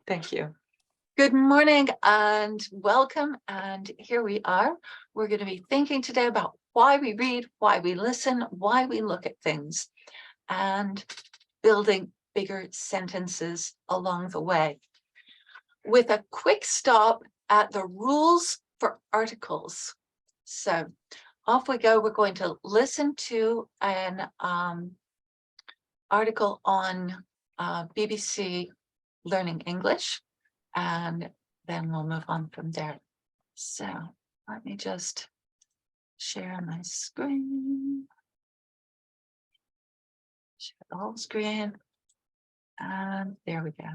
Thank you. Good morning and welcome. And here we are. We're going to be thinking today about why we read, why we listen, why we look at things, and building bigger sentences along the way. With a quick stop at the rules for articles. So off we go. We're going to listen to an article on BBC Learning English, and then we'll move on from there. So let me just share my screen. Share the whole screen. And there we go.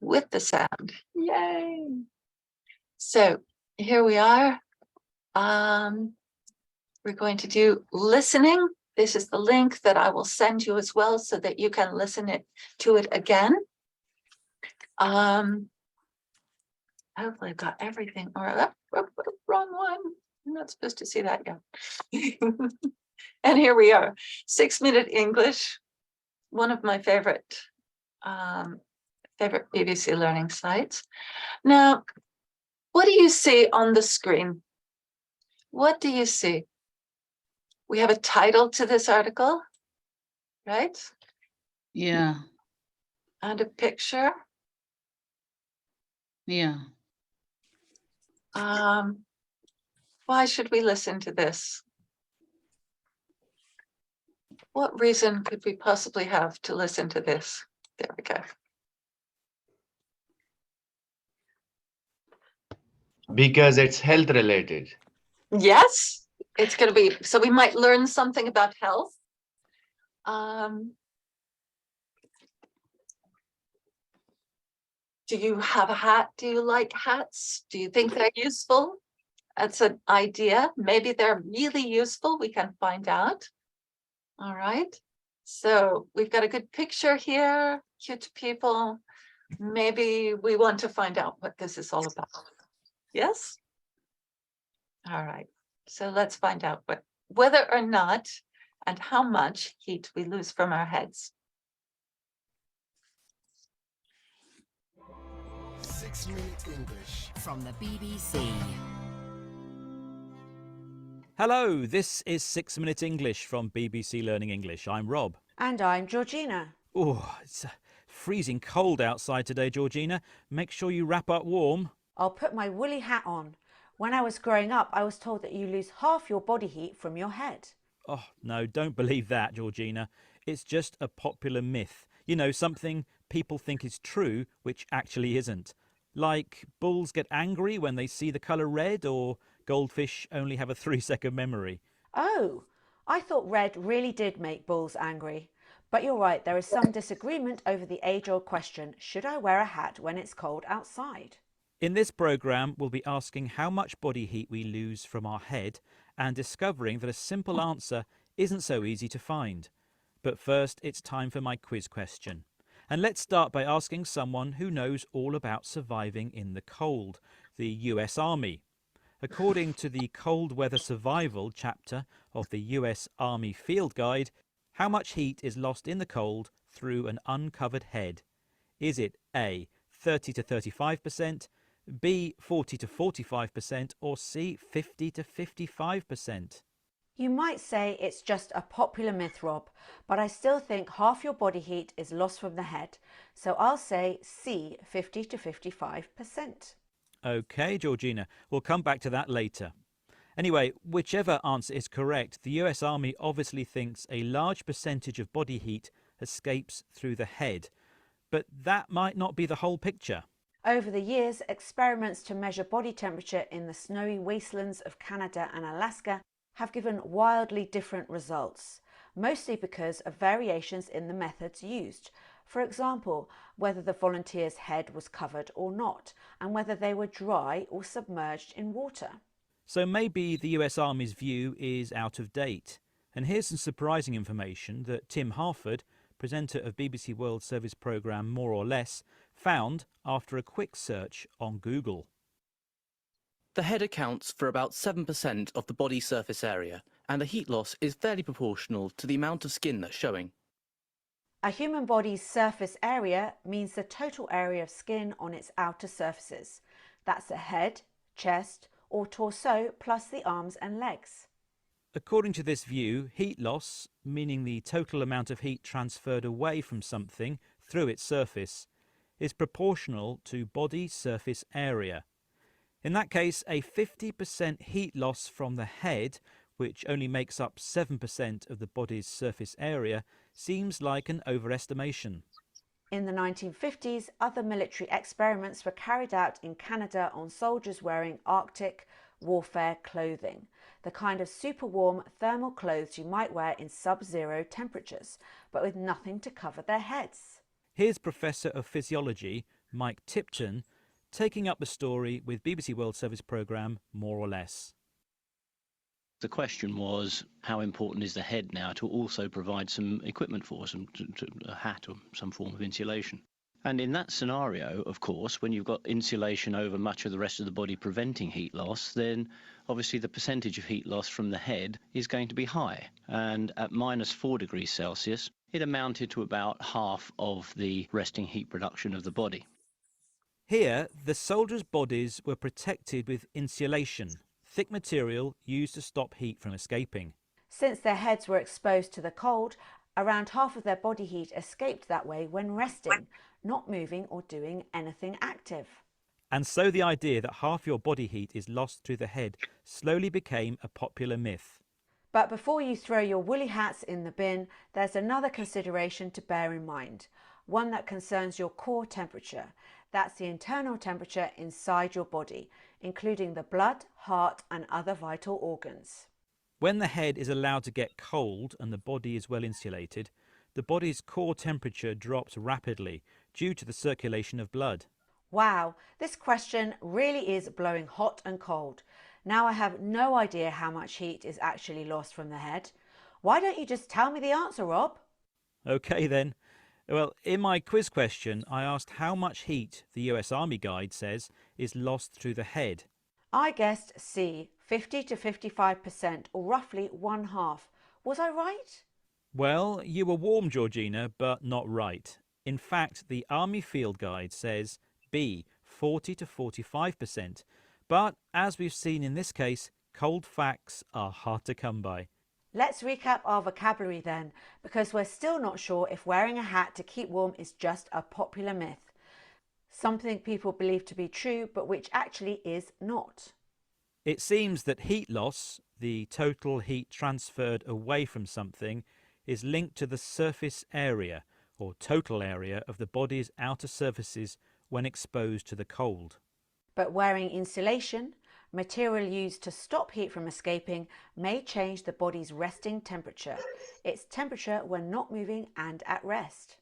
With the sound. Yay. So here we are. We're going to do listening. This is the link that I will send you as well so that you can listen to it again. Hopefully I've got everything. Or wrong one. I'm not supposed to see that yet. And here we are. 6-minute English. One of my favorite BBC learning sites. Now, what do you see on the screen? What do you see? We have a title to this article, right? Yeah. And a picture. Yeah. Why should we listen to this? What reason could we possibly have to listen to this? There we go. Because it's health related. Yes, it's going to be, so we might learn something about health. Do you have a hat? Do you like hats? Do you think they're useful? That's an idea. Maybe they're really useful. We can find out. All right. So we've got a good picture here. Cute people. Maybe we want to find out what this is all about. Yes? All right. So let's find out whether or not and how much heat we lose from our heads. 6-minute English from the BBC. Hello, this is 6-minute English from BBC Learning English. I'm Rob. And I'm Georgina. Oh, it's freezing cold outside today, Georgina. Make sure you wrap up warm. I'll put my woolly hat on. When I was growing up, I was told that you lose half your body heat from your head. Oh, no, don't believe that, Georgina. It's just a popular myth. You know, something people think is true, which actually isn't. Like bulls get angry when they see the colour red, or goldfish only have a 3-second memory. Oh, I thought red really did make bulls angry. But you're right, there is some disagreement over the age-old question, should I wear a hat when it's cold outside? In this programme, we'll be asking how much body heat we lose from our head and discovering that a simple answer isn't so easy to find. But first, it's time for my quiz question. And let's start by asking someone who knows all about surviving in the cold, the US Army. According to the Cold Weather Survival chapter of the US Army Field Guide, how much heat is lost in the cold through an uncovered head? Is it A, 30 to 35%, B, 40 to 45%, or C, 50 to 55%? You might say it's just a popular myth, Rob, but I still think half your body heat is lost from the head. So I'll say C, 50 to 55%. OK, Georgina, we'll come back to that later. Anyway, whichever answer is correct, the US Army obviously thinks a large percentage of body heat escapes through the head. But that might not be the whole picture. Over the years, experiments to measure body temperature in the snowy wastelands of Canada and Alaska have given wildly different results, mostly because of variations in the methods used. For example, whether the volunteer's head was covered or not, and whether they were dry or submerged in water. So maybe the US Army's view is out of date. And here's some surprising information that Tim Harford, presenter of BBC World Service programme More or Less, found after a quick search on Google. The head accounts for about 7% of the body surface area, and the heat loss is fairly proportional to the amount of skin that's showing. A human body's surface area means the total area of skin on its outer surfaces. That's the head, chest, or torso plus the arms and legs. According to this view, heat loss, meaning the total amount of heat transferred away from something through its surface, is proportional to body surface area. In that case, a 50% heat loss from the head, which only makes up 7% of the body's surface area, seems like an overestimation. In the 1950s, other military experiments were carried out in Canada on soldiers wearing Arctic warfare clothing, the kind of super warm thermal clothes you might wear in sub-zero temperatures, but with nothing to cover their heads. Here's Professor of Physiology Mike Tipton taking up the story with BBC World Service programme More or Less. The question was, how important is the head now to also provide some equipment for us, a hat or some form of insulation? And in that scenario, of course, when you've got insulation over much of the rest of the body preventing heat loss, then obviously the percentage of heat loss from the head is going to be high. And at -4 degrees Celsius, it amounted to about half of the resting heat production of the body. Here, the soldiers' bodies were protected with insulation, thick material used to stop heat from escaping. Since their heads were exposed to the cold, around half of their body heat escaped that way when resting, not moving or doing anything active. And so the idea that half your body heat is lost through the head slowly became a popular myth. But before you throw your woolly hats in the bin, there's another consideration to bear in mind, one that concerns your core temperature. That's the internal temperature inside your body, including the blood, heart, and other vital organs. When the head is allowed to get cold and the body is well insulated, the body's core temperature drops rapidly due to the circulation of blood. Wow, this question really is blowing hot and cold. Now I have no idea how much heat is actually lost from the head. Why don't you just tell me the answer, Rob? OK then. Well, in my quiz question, I asked how much heat the US Army Guide says is lost through the head. I guessed C, 50 to 55%, or roughly 1/2. Was I right? Well, you were warm, Georgina, but not right. In fact, the Army Field Guide says B, 40 to 45%. But as we've seen in this case, cold facts are hard to come by. Let's recap our vocabulary then, because we're still not sure if wearing a hat to keep warm is just a popular myth. Something people believe to be true, but which actually is not. It seems that heat loss, the total heat transferred away from something, is linked to the surface area, or total area, of the body's outer surfaces when exposed to the cold. But wearing insulation, material used to stop heat from escaping, may change the body's resting temperature, its temperature when not moving and at rest.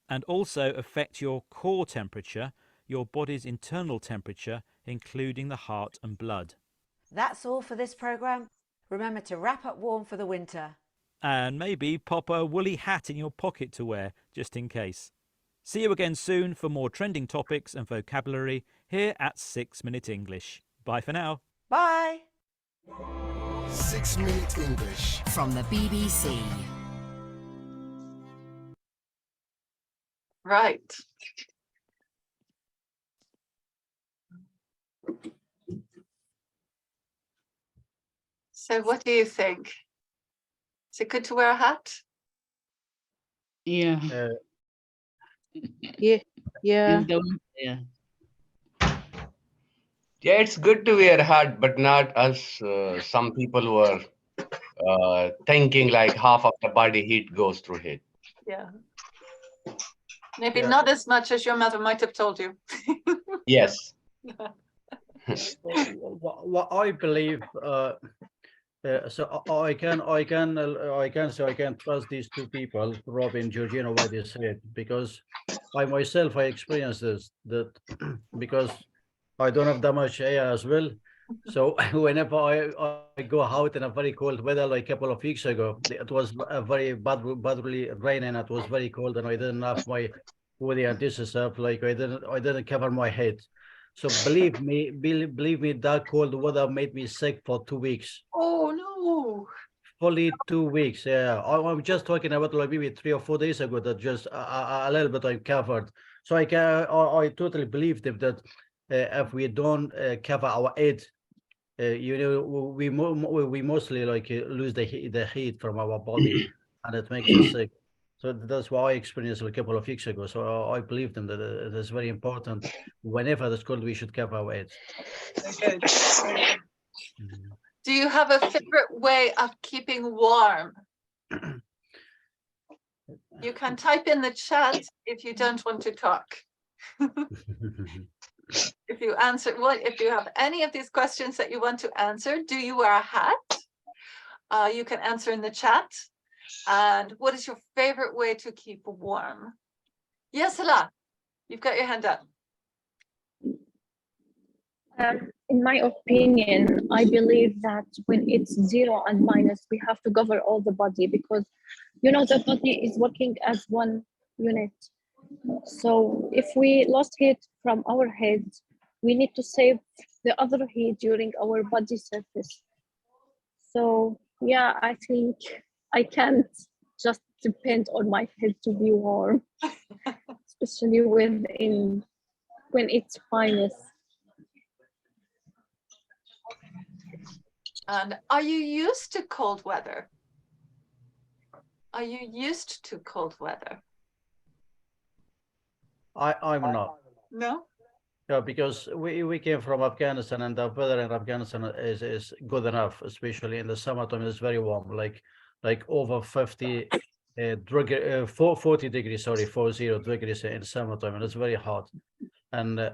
And also affect your core temperature, your body's internal temperature, including the heart and blood. That's all for this programme. Remember to wrap up warm for the winter. And maybe pop a woolly hat in your pocket to wear, just in case. See you again soon for more trending topics and vocabulary here at 6 Minute English. Bye for now. Bye! 6 Minute English from the BBC. Right. So what do you think? Is it good to wear a hat? Yeah. Yeah. In the winter, yeah. Yeah, it's good to wear a hat, but not as some people were thinking like half of the body heat goes through it. Yeah. Maybe not as much as your mother might have told you. Yes. What I believe, so I can trust these two people, Rob and Georgina, what they said, because I myself I experienced this, that because I don't have that much air as well. So whenever I go out in a very cold weather, like a couple of weeks ago, it was a very badly raining. It was very cold, and I didn't have my hoodie and this stuff. Like I didn't cover my head. So believe me, that cold weather made me sick for 2 weeks. Oh no. fully 2 weeks. Yeah, I'm just talking about like maybe 3 or 4 days ago that just a little bit I covered. So I totally believe them that if we don't cover our head, you know, we mostly like lose the heat from our body, and it makes us sick. So that's what I experienced a couple of weeks ago. So I believe them that it is very important. Whenever it's cold, we should cover our heads. Very good. Do you have a favorite way of keeping warm? You can type in the chat if you don't want to talk. If you answer, well, if you have any of these questions that you want to answer, do you wear a hat? You can answer in the chat. And what is your favorite way to keep warm? Yes, Hala, you've got your hand up. In my opinion, I believe that when it's 0 and minus, we have to cover all the body because, you know, the body is working as one unit. So if we lost heat from our head, we need to save the other heat during our body surface. So yeah, I think I can't just depend on my head to be warm, especially when it's minus. And are you used to cold weather? Are you used to cold weather? I'm not. No? Yeah, because we came from Afghanistan, and the weather in Afghanistan is good enough, especially in the summertime. It's very warm, like over 50 degree, 40 degrees, sorry, 40 degrees in summertime, and it's very hot. And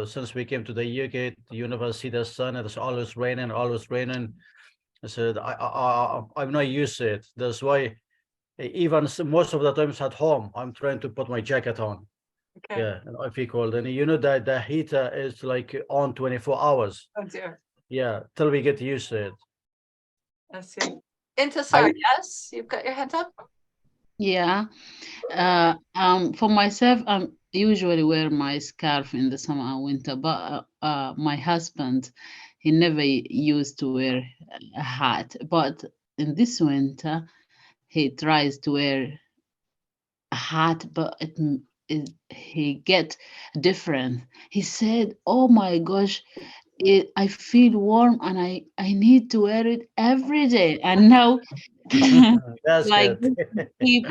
since we came to the UK, you never see the sun. It's always raining, always raining. So I'm not used to it. That's why even most of the times at home, I'm trying to put my jacket on. Okay. Yeah, and I feel cold. And you know that the heater is like on 24 hours. Oh dear. Yeah, till we get used to it. I see. Intisar, yes, you've got your hand up. Yeah. For myself, I usually wear my scarf in the summer and winter, but my husband, he never used to wear a hat. But in this winter, he tries to wear a hat, but he get different. He said, "Oh my gosh, I feel warm and I need to wear it every day." And now, That's like, good. keep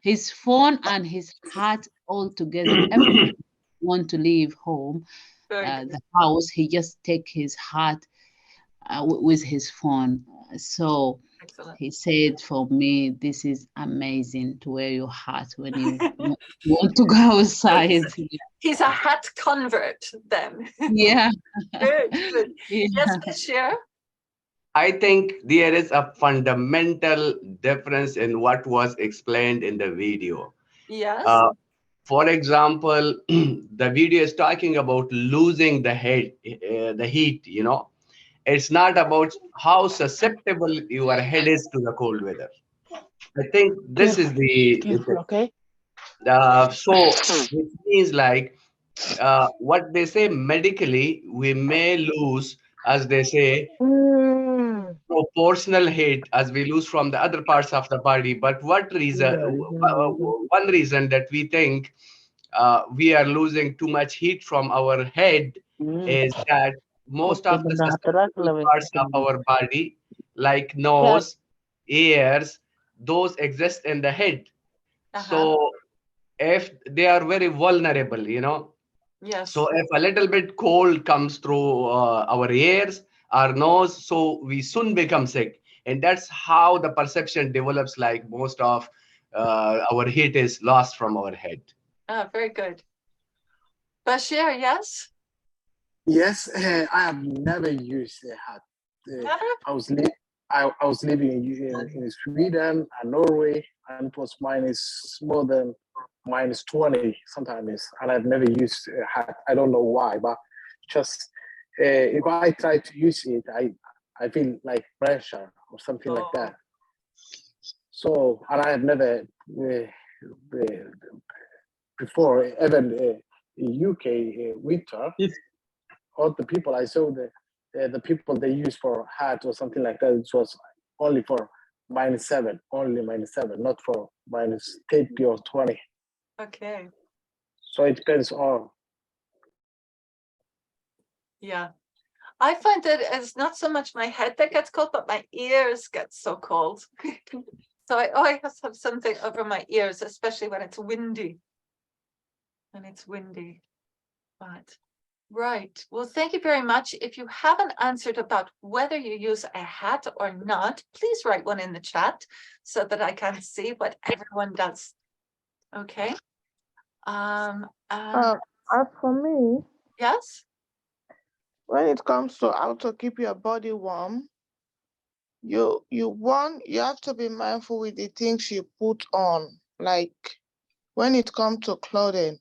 his phone and his hat all together. Every time he want to leave home, the house, he just take his hat with his phone. So Excellent. he said, for me, this is amazing to wear your hat when you want to go outside. He's a hat convert then. Yeah. Good, good. Yeah. Yes, Bashir? I think there is a fundamental difference in what was explained in the video. Yes. For example, the video is talking about losing the head, the heat, you know. It's not about how susceptible your head is to the cold weather. I think this is the Okay. so which means like what they say medically, we may lose, as they say, proportional heat as we lose from the other parts of the body. But what reason? One reason that we think we are losing too much heat from our head is that most of the susceptible parts of our body, like nose, ears, those exist in the head. So if they are very vulnerable, you know. Yes. So if a little bit cold comes through our ears, our nose, so we soon become sick. And that's how the perception develops, like most of our heat is lost from our head. Ah, very good. Bashir, yes? Yes, I have never used a hat. Never? I was living in Sweden and Norway, and it was more than minus 20 sometimes, and I've never used a hat. I don't know why, but just if I try to use it, I feel like pressure or something like that. So, and I have never before, even in UK winter, all the people I saw the people they use for hat or something like that, it was only for -7, only -7, not for -30 or 20. Okay. So it depends on. Yeah. I find that it's not so much my head that gets cold, but my ears get so cold. So I always have something over my ears, especially when it's windy. When it's windy. But right. Well, thank you very much. If you haven't answered about whether you use a hat or not, please write one in the chat so that I can see what everyone does. Okay. As for me, yes. when it comes to how to keep your body warm, you have to be mindful with the things you put on, like when it comes to clothing.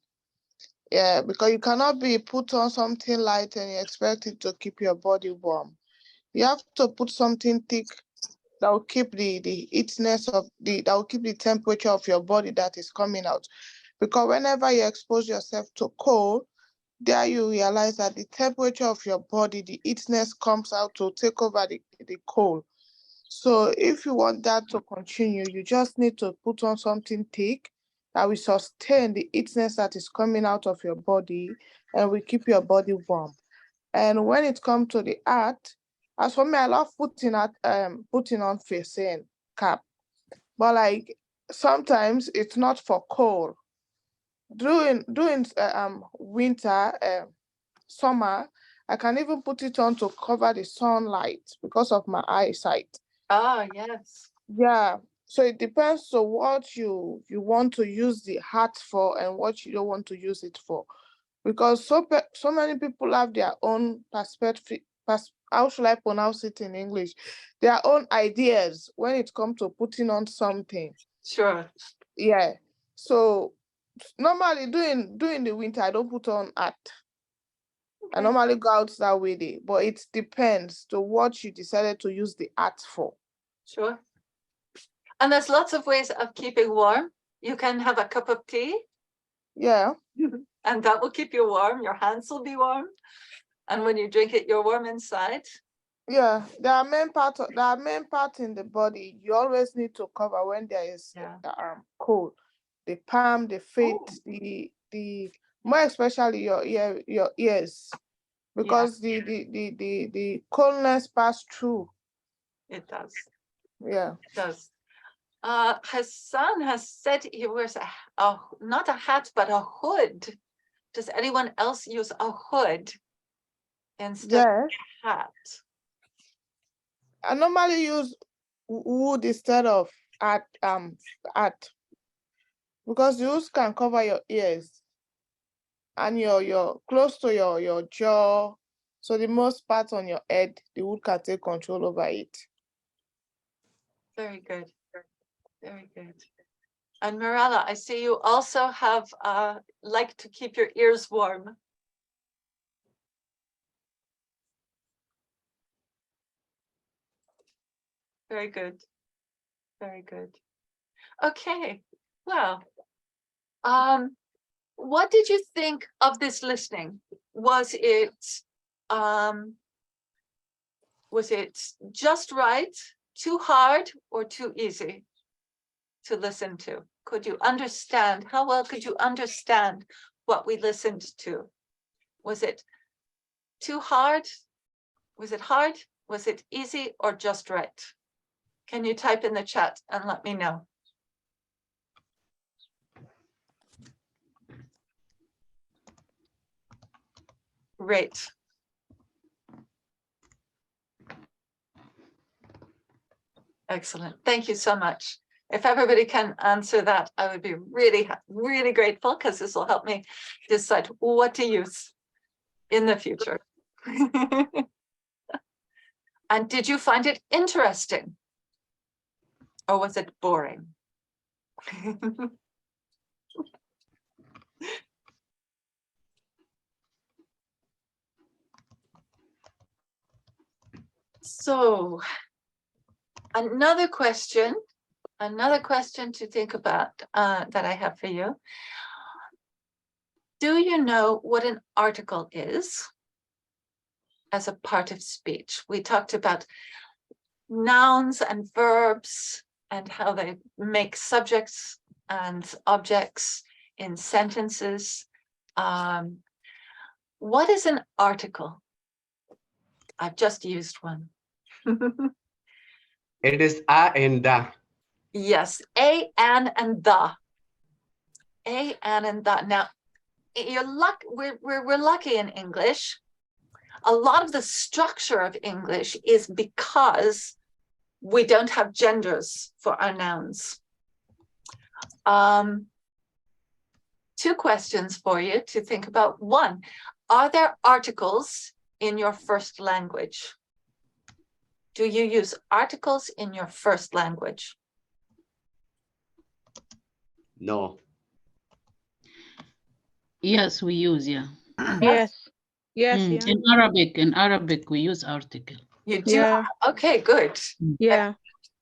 Yeah, because you cannot be put on something light and you expect it to keep your body warm. You have to put something thick that will keep the heatness of that will keep the temperature of your body that is coming out. Because whenever you expose yourself to cold, there you realize that the temperature of your body, the heatness comes out to take over the cold. So if you want that to continue, you just need to put on something thick that will sustain the heatness that is coming out of your body and will keep your body warm. And when it comes to the hat, as for me, I love putting on facing cap. But like sometimes it's not for cold. During winter, summer, I can even put it on to cover the sunlight because of my eyesight. Ah, yes. Yeah. So it depends on what you want to use the hat for and what you don't want to use it for. Because so many people have their own perspective. How should I pronounce it in English? Their own ideas when it comes to putting on something. Sure. Yeah. So normally during the winter, I don't put on hat. I normally go outside with it, but it depends to what you decided to use the hat for. Sure. And there's lots of ways of keeping warm. You can have a cup of tea. Yeah. And that will keep you warm. Your hands will be warm. And when you drink it, you're warm inside. Yeah, there are main parts in the body you always need to cover when there is cold. The palm, the feet, the more especially your ears, because the coldness pass through. It does. Yeah. It does. Hassan has said he wears a not a hat, but a hood. Does anyone else use a hood instead of a hat? I normally use wood instead of hat, because the wood can cover your ears and your close to your jaw. So the most part on your head, the wood can take control over it. Very good. Very good. And Mirella, I see you also have like to keep your ears warm. Very good. Very good. Okay. Well, what did you think of this listening? Was it just right, too hard, or too easy to listen to? Could you understand? How well could you understand what we listened to? Was it too hard? Was it hard? Was it easy or just right? Can you type in the chat and let me know? Great. Excellent. Thank you so much. If everybody can answer that, I would be really, really grateful, because this will help me decide what to use in the future. And did you find it interesting? Or was it boring? So, another question to think about that I have for you. Do you know what an article is as a part of speech? We talked about nouns and verbs and how they make subjects and objects in sentences. What is an article? I've just used one. It is a and the. Yes, a, an, and the. A, an, and the. Now, we're lucky in English. A lot of the structure of English is because we don't have genders for our nouns. Two questions for you to think about. One, are there articles in your first language? Do you use articles in your first language? No. Yes, we use, yeah. Yes. Yes, yeah. In Arabic, we use article. You do? Yeah. Okay, good. Yeah.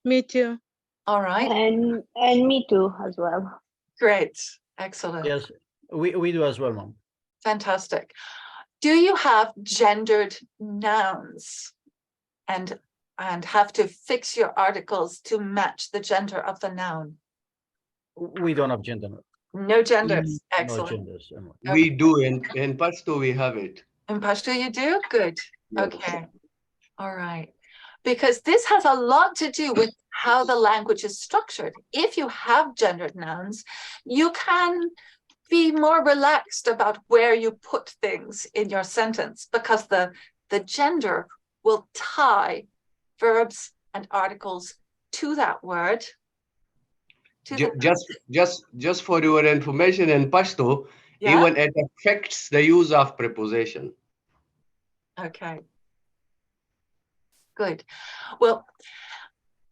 Me too. All right. And me too as well. Great. Excellent. Yes, we do as well, Mom. Fantastic. Do you have gendered nouns and have to fix your articles to match the gender of the noun? We don't have gender. No genders. No Excellent. genders. We do in Pashto, we have it. In Pashto you do? Good. Yes. Okay. All right. Because this has a lot to do with how the language is structured. If you have gendered nouns, you can be more relaxed about where you put things in your sentence because the gender will tie verbs and articles to that word. Just for your information, in Pashto, even it affects the use of preposition. Okay. Good. Well,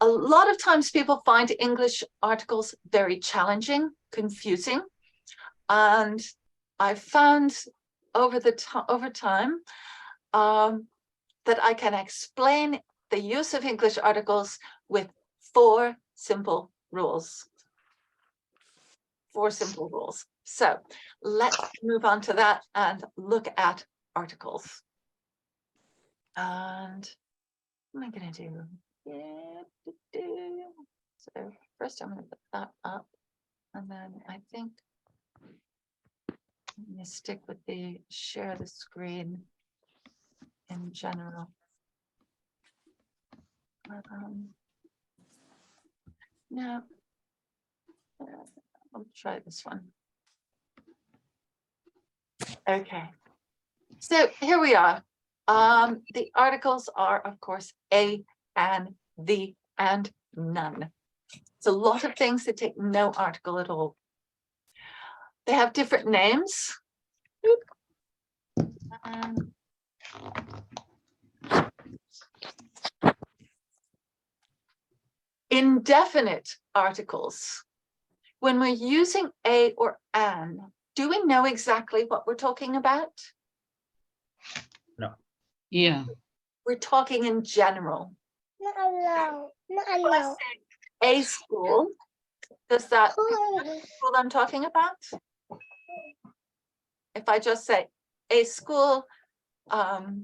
a lot of times people find English articles very challenging, confusing, and I found over time that I can explain the use of English articles with 4 simple rules. 4 simple rules. So let's move on to that and look at articles. And what am I going to do? So first I'm going to put that up, and then I think I'm going to stick with the share the screen in general. No, I'll try this one. Okay, so here we are. The articles are, of course, a, an, the, and none. It's a lot of things that take no article at all. They have different names. Indefinite articles. When we're using a or an, do we know exactly what we're talking about? No. Yeah. We're talking in general. A school. Does that school I'm talking about? If I just say a school,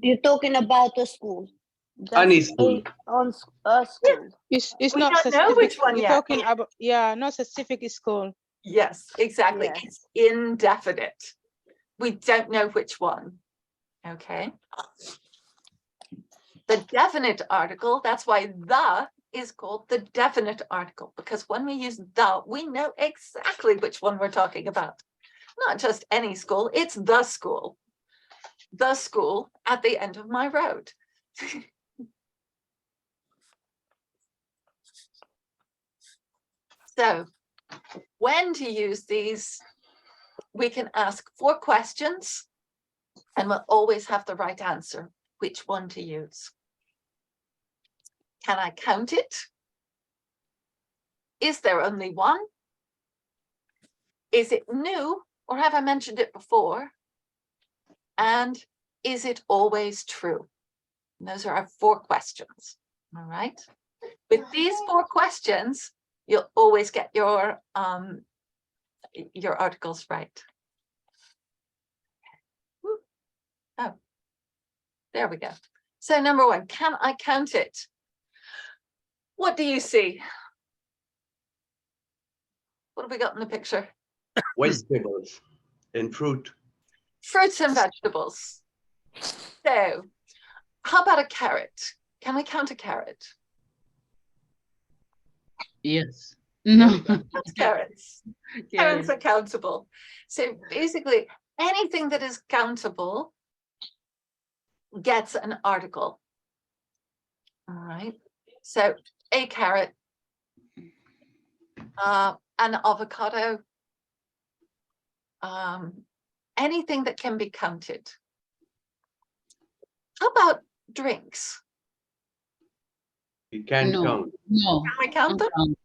You're talking about a school. Any school. On a school. It's we not don't specific. know which one You're yet. talking about, yeah, not specific school. Yes, exactly. Yes. It's indefinite. We don't know which one. Okay. The definite article, that's why the is called the definite article, because when we use the, we know exactly which one we're talking about. Not just any school, it's the school. The school at the end of my road. So when to use these, we can ask 4 questions and we'll always have the right answer, which one to use. Can I count it? Is there only one? Is it new, or have I mentioned it before? And is it always true? And those are our 4 questions. All right. With these 4 questions, you'll always get your articles right. Oh, there we go. So number 1, can I count it? What do you see? What have we got in the picture? Vegetables and fruit. Fruits and vegetables. So, how about a carrot? Can we count a carrot? Yes. No. That's carrots. Carrots are countable. So basically, anything that is countable gets an article. All right. So a carrot, an avocado, anything that can be counted. How about drinks? You can't count. No. Can we count them?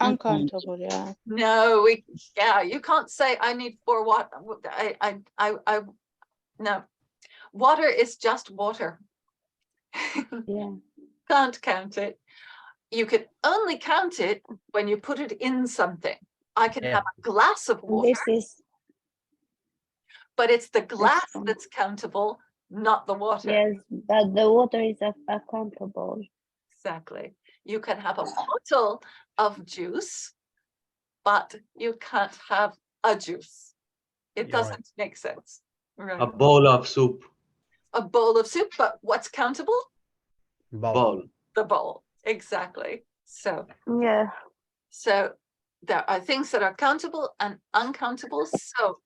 Uncountable, yeah. No, you can't say I need 4 water. No. Water is just water. Yeah. Can't count it. You can only count it when you put it in something. I can have a glass of water, but it's the glass that's countable, not the water. Yes, but the water is accountable. Exactly. You can have a bottle of juice, but you can't have a juice. It doesn't make sense. Right. A bowl of soup. A bowl of soup, but what's countable? Bowl. The bowl. Exactly. So yeah. So there are things that are countable and uncountable. So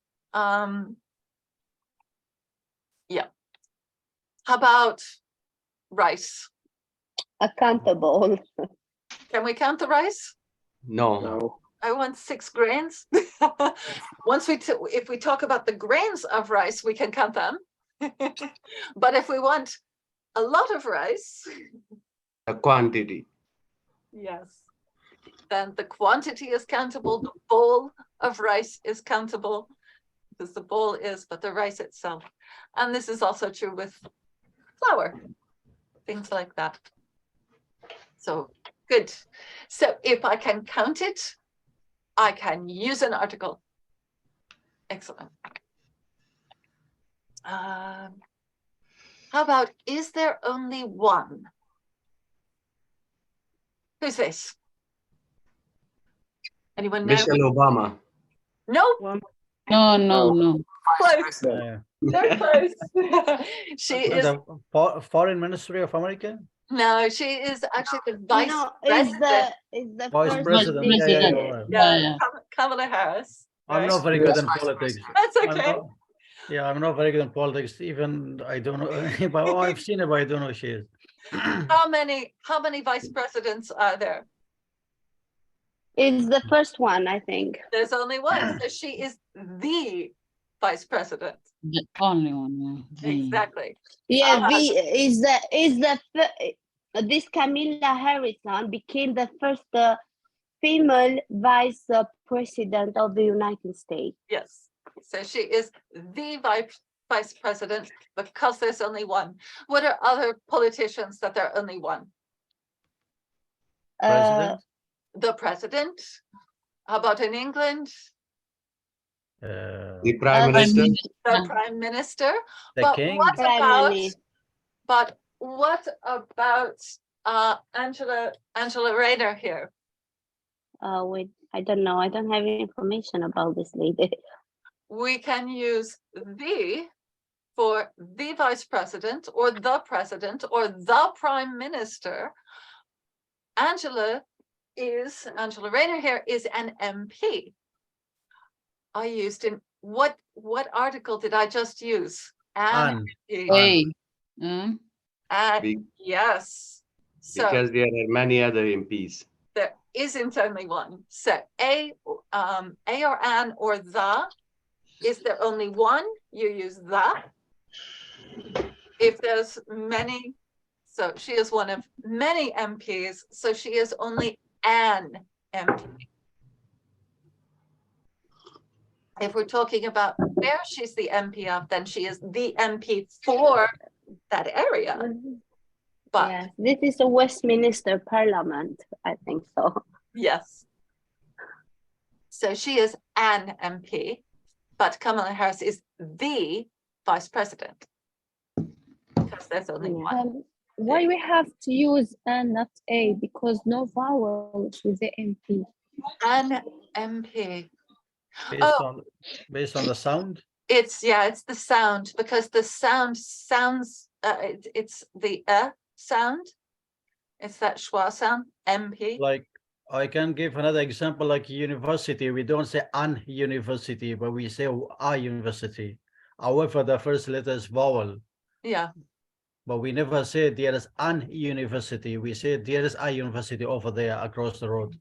yeah. How about rice? Accountable. Can we count the rice? No. I want 6 grains. Once if we talk about the grains of rice, we can count them. But if we want a lot of rice, A quantity. yes, then the quantity is countable. The bowl of rice is countable because the bowl is, but the rice itself. And this is also true with flour, things like that. So good. So if I can count it, I can use an article. Excellent. How about, is there only one? Who's this? Anyone know? Michelle Obama. No. No. Close. They're close. She is. The Foreign Ministry of America? No, she is actually the vice president. Is the Vice first President. lady. Yeah, Kamala Harris. I'm right? not very good in politics. That's okay. I'm not very good in politics. Even I don't know, but I've seen her, but I don't know who she is. How many vice presidents are there? It's the first one, I think. There's only one. So she is the vice president. The only one. Yeah. Exactly. Yeah, this Kamala Harris became the first female vice president of the United States. Yes. So she is the vice president because there's only one. What are other politicians that there are only one? President? The president. How about in England? The Prime Minister. The Prime Minister. The King. What about Angela Rayner here? Wait, I don't know. I don't have any information about this lady. We can use the for the vice president or the prime minister. Angela Rayner here is an MP. I used in what article did I just use? An MP. Yes. So Because there are many other MPs. there isn't only one. So a or an or the. Is there only one? You use the. If there's many, so she is one of many MPs, so she is only an MP. If we're talking about where she's the MP of, then she is the MP for that area. But yeah, this is a Westminster Parliament, I think so. Yes. So she is an MP, but Kamala Harris is the vice president because there's only one. Why we have to use N, not A? Because no vowels with the MP. An MP. Based on the sound. It's the sound, because the sound sounds it's the sound. It's that schwa sound, MP. Like, I can give another example, like university. We don't say an university, but we say a university. However, the first letter is vowel. Yeah. But we never say there is an university. We say there is a university over there across the road.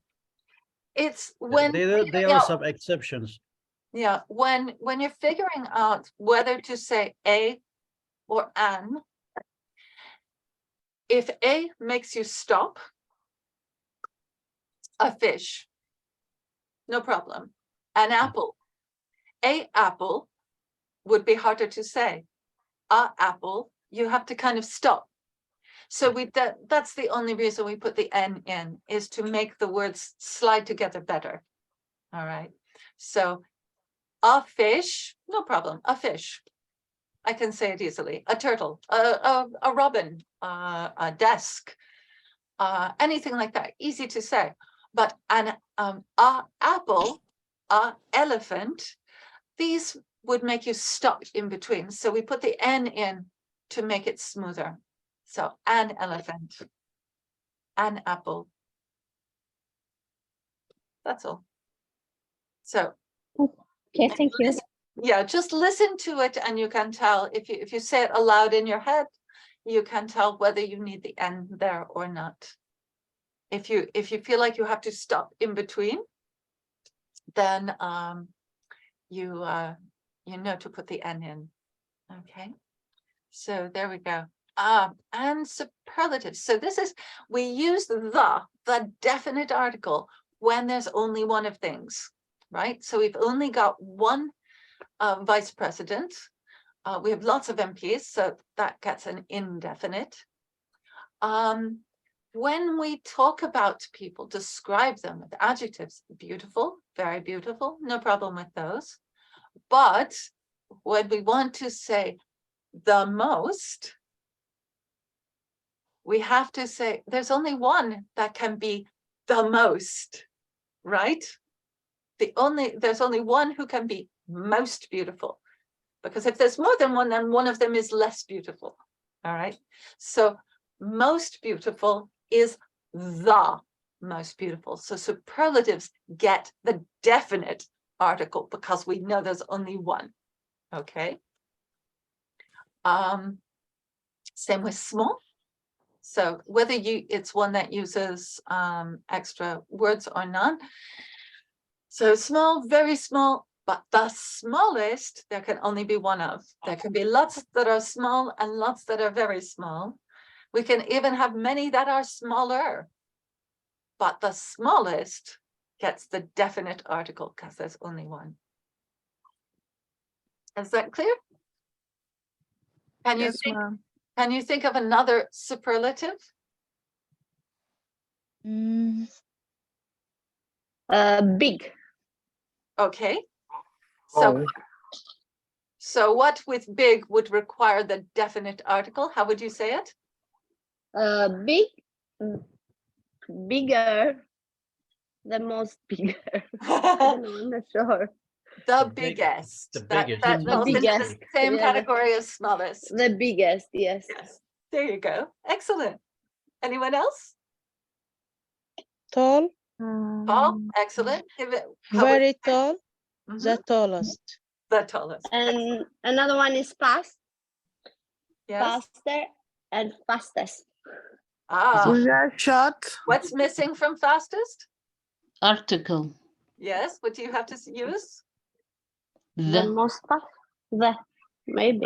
It's when There are some exceptions. Yeah, when you're figuring out whether to say a or an, if a makes you stop, a fish, no problem. An apple, a apple would be harder to say. A apple, you have to kind of stop. So that's the only reason we put the N in, is to make the words slide together better. All right, so a fish, no problem, a fish. I can say it easily. A turtle, a robin, a desk, anything like that, easy to say. But a apple, a elephant, these would make you stop in between. So we put the N in to make it smoother. So an elephant, an apple. That's all. So. Okay, thank you. Yeah, just listen to it and you can tell, if you say it aloud in your head, you can tell whether you need the N there or not. If you feel like you have to stop in between, then you know to put the N in. Okay, so there we go. And superlatives. So this is, we use the definite article when there's only one of things, right? So we've only got one vice president. We have lots of MPs, so that gets an indefinite. When we talk about people, describe them with adjectives, beautiful, very beautiful, no problem with those. But when we want to say the most, we have to say there's only one that can be the most, right? There's only one who can be most beautiful, because if there's more than one, then one of them is less beautiful. All right, so most beautiful is the most beautiful. So superlatives get the definite article because we know there's only one. Okay, same with small. So whether it's one that uses extra words or not. So small, very small, but the smallest there can only be one of. There can be lots that are small and lots that are very small. We can even have many that are smaller, but the smallest gets the definite article because there's only one. Is that clear? Can you Yes, ma'am. Can you think of another superlative? Big. Okay. So what with big would require the definite article? How would you say it? Big, bigger, the most bigger. I don't know, I'm not sure. The biggest. The That biggest. falls into the same yeah, category as smallest. The biggest, yes. Yes. There you go. Excellent. Anyone else? Tall, Tall. Excellent. Give it. How would very you say? tall, Mhm. the tallest. The tallest. And another one is fast, Yes. faster, and fastest. Short. What's missing from fastest? Article. Yes. What do you have to use? The most fast, maybe.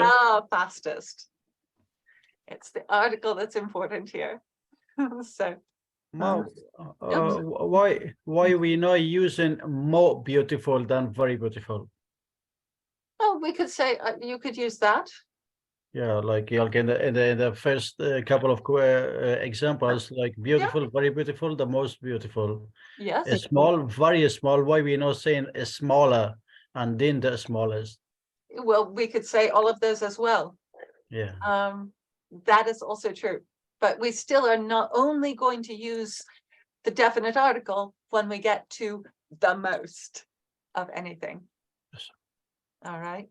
Fastest. It's the article that's important here. So. Now, why we not using more beautiful than very beautiful? Oh, we could say you could use that. Yeah, like in the first couple of examples, like beautiful, very beautiful, the most beautiful. Yes. A small, very small. Why we not saying a smaller and then the smallest? Well, we could say all of those as well. Yeah. That is also true. but we still are not only going to use the definite article when we get to the most of anything. Yes. All right.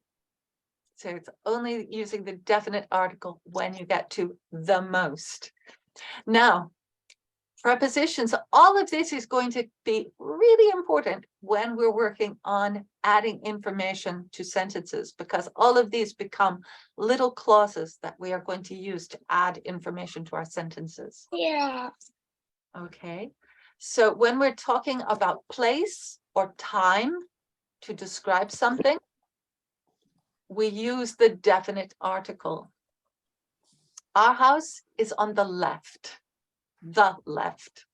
So it's only using the definite article when you get to the most. Now, prepositions, all of this is going to be really important when we're working on adding information to sentences, because all of these become little clauses that we are going to use to add information to our sentences. Yeah. Okay, so when we're talking about place or time to describe something, we use the definite article. Our house is on the left. The left.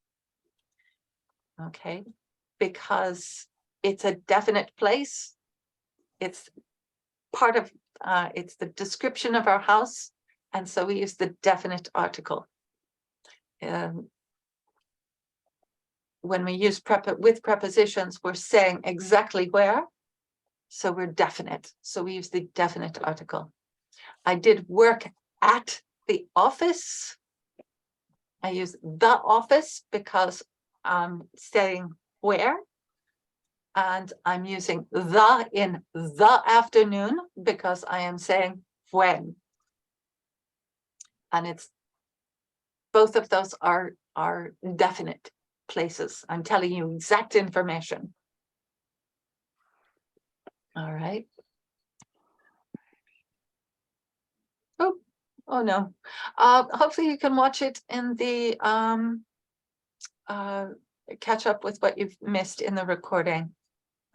Okay, because it's a definite place. It's part of, it's the description of our house. And so we use the definite article. When we use with prepositions, we're saying exactly where. So we're definite. So we use the definite article. I did work at the office. I use the office because I'm saying where. And I'm using the in the afternoon because I am saying when. And it's both of those are definite places. I'm telling you exact information. All right. Oh no. Hopefully you can watch it in the catch up with what you've missed in the recording.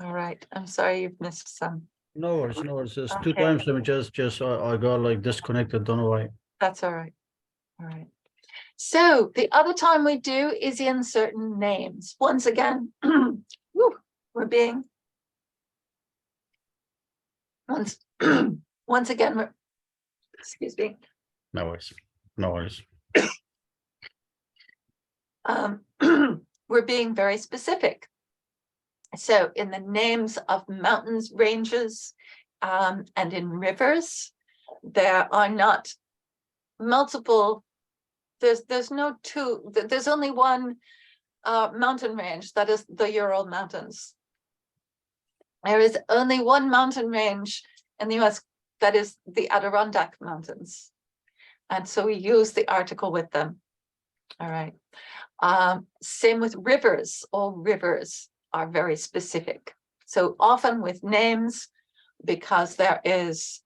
All right. I'm sorry you've missed some. No worries, no worries. Just two Okay. times I got like disconnected. Don't know why. That's all right. All right. So the other time we do is in certain names. Once again, we're being once again, excuse me. No worries. No worries. We're being very specific. So in the names of mountains, ranges, and in rivers, there are not multiple. There's no two. There's only one mountain range, that is the Ural Mountains. There is only one mountain range in the US, that is the Adirondack Mountains. And so we use the article with them. All right. Same with rivers. All rivers are very specific. So often with names, because there is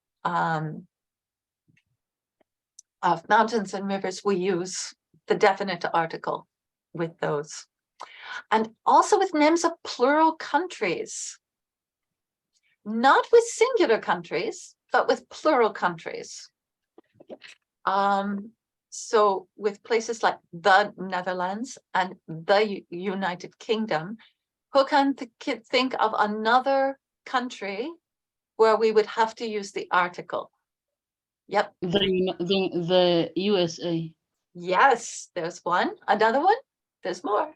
of mountains and rivers, we use the definite article with those. And also with names of plural countries. Not with singular countries, but with plural countries. So with places like the Netherlands and the United Kingdom, who can think of another country where we would have to use the article? Yep. The USA. Yes, there's one. Another one? There's more.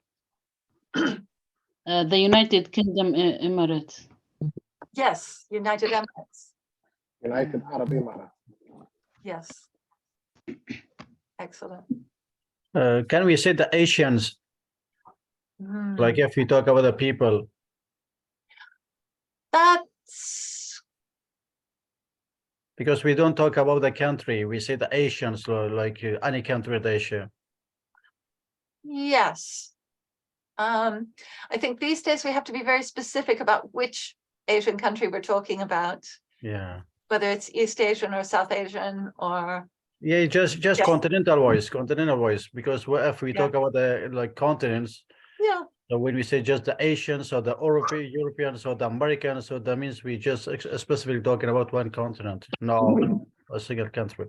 The United Kingdom Emirates. Yes, United Emirates. United Arab Emirates. Yes. Excellent. Can we say the Asians? Like if we talk about the people. That's because we don't talk about the country. We say the Asians, like any country in Asia. Yes. I think these days we have to be very specific about which Asian country we're talking about. Yeah. Whether it's East Asian or South Asian or. Yeah, just yes. continental wise, because if we talk about the like continents. Yeah. So when we say just the Asians or the Europeans or the Americans, so that means we just specifically talking about one continent, not a single country.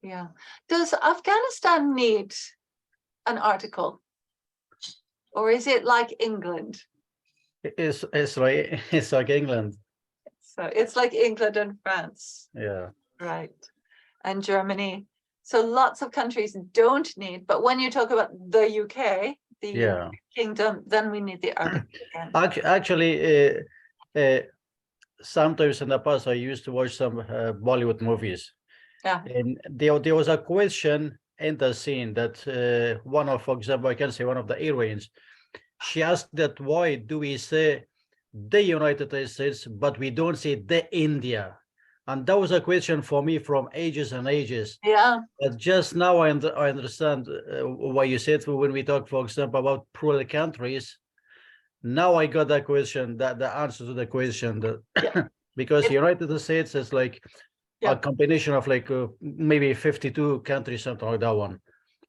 Yeah. Does Afghanistan need an article? Or is it like England? It's like England. So it's like England and France. Yeah. Right. And Germany. So lots of countries don't need, but when you talk about the UK, the United Kingdom, then we need the article again. Actually, sometimes in the past I used to watch some Bollywood movies. Yeah. And there was a question in the scene that one of, for example, I can say one of the heroines, she asked that why do we say the United States, but we don't say the India? And that was a question for me from ages and ages. Yeah. But just now I understand why you said when we talk, for example, about plural countries. Now I got that question, that the answer to the question, that because United States is like a combination of like maybe 52 countries, something like that one,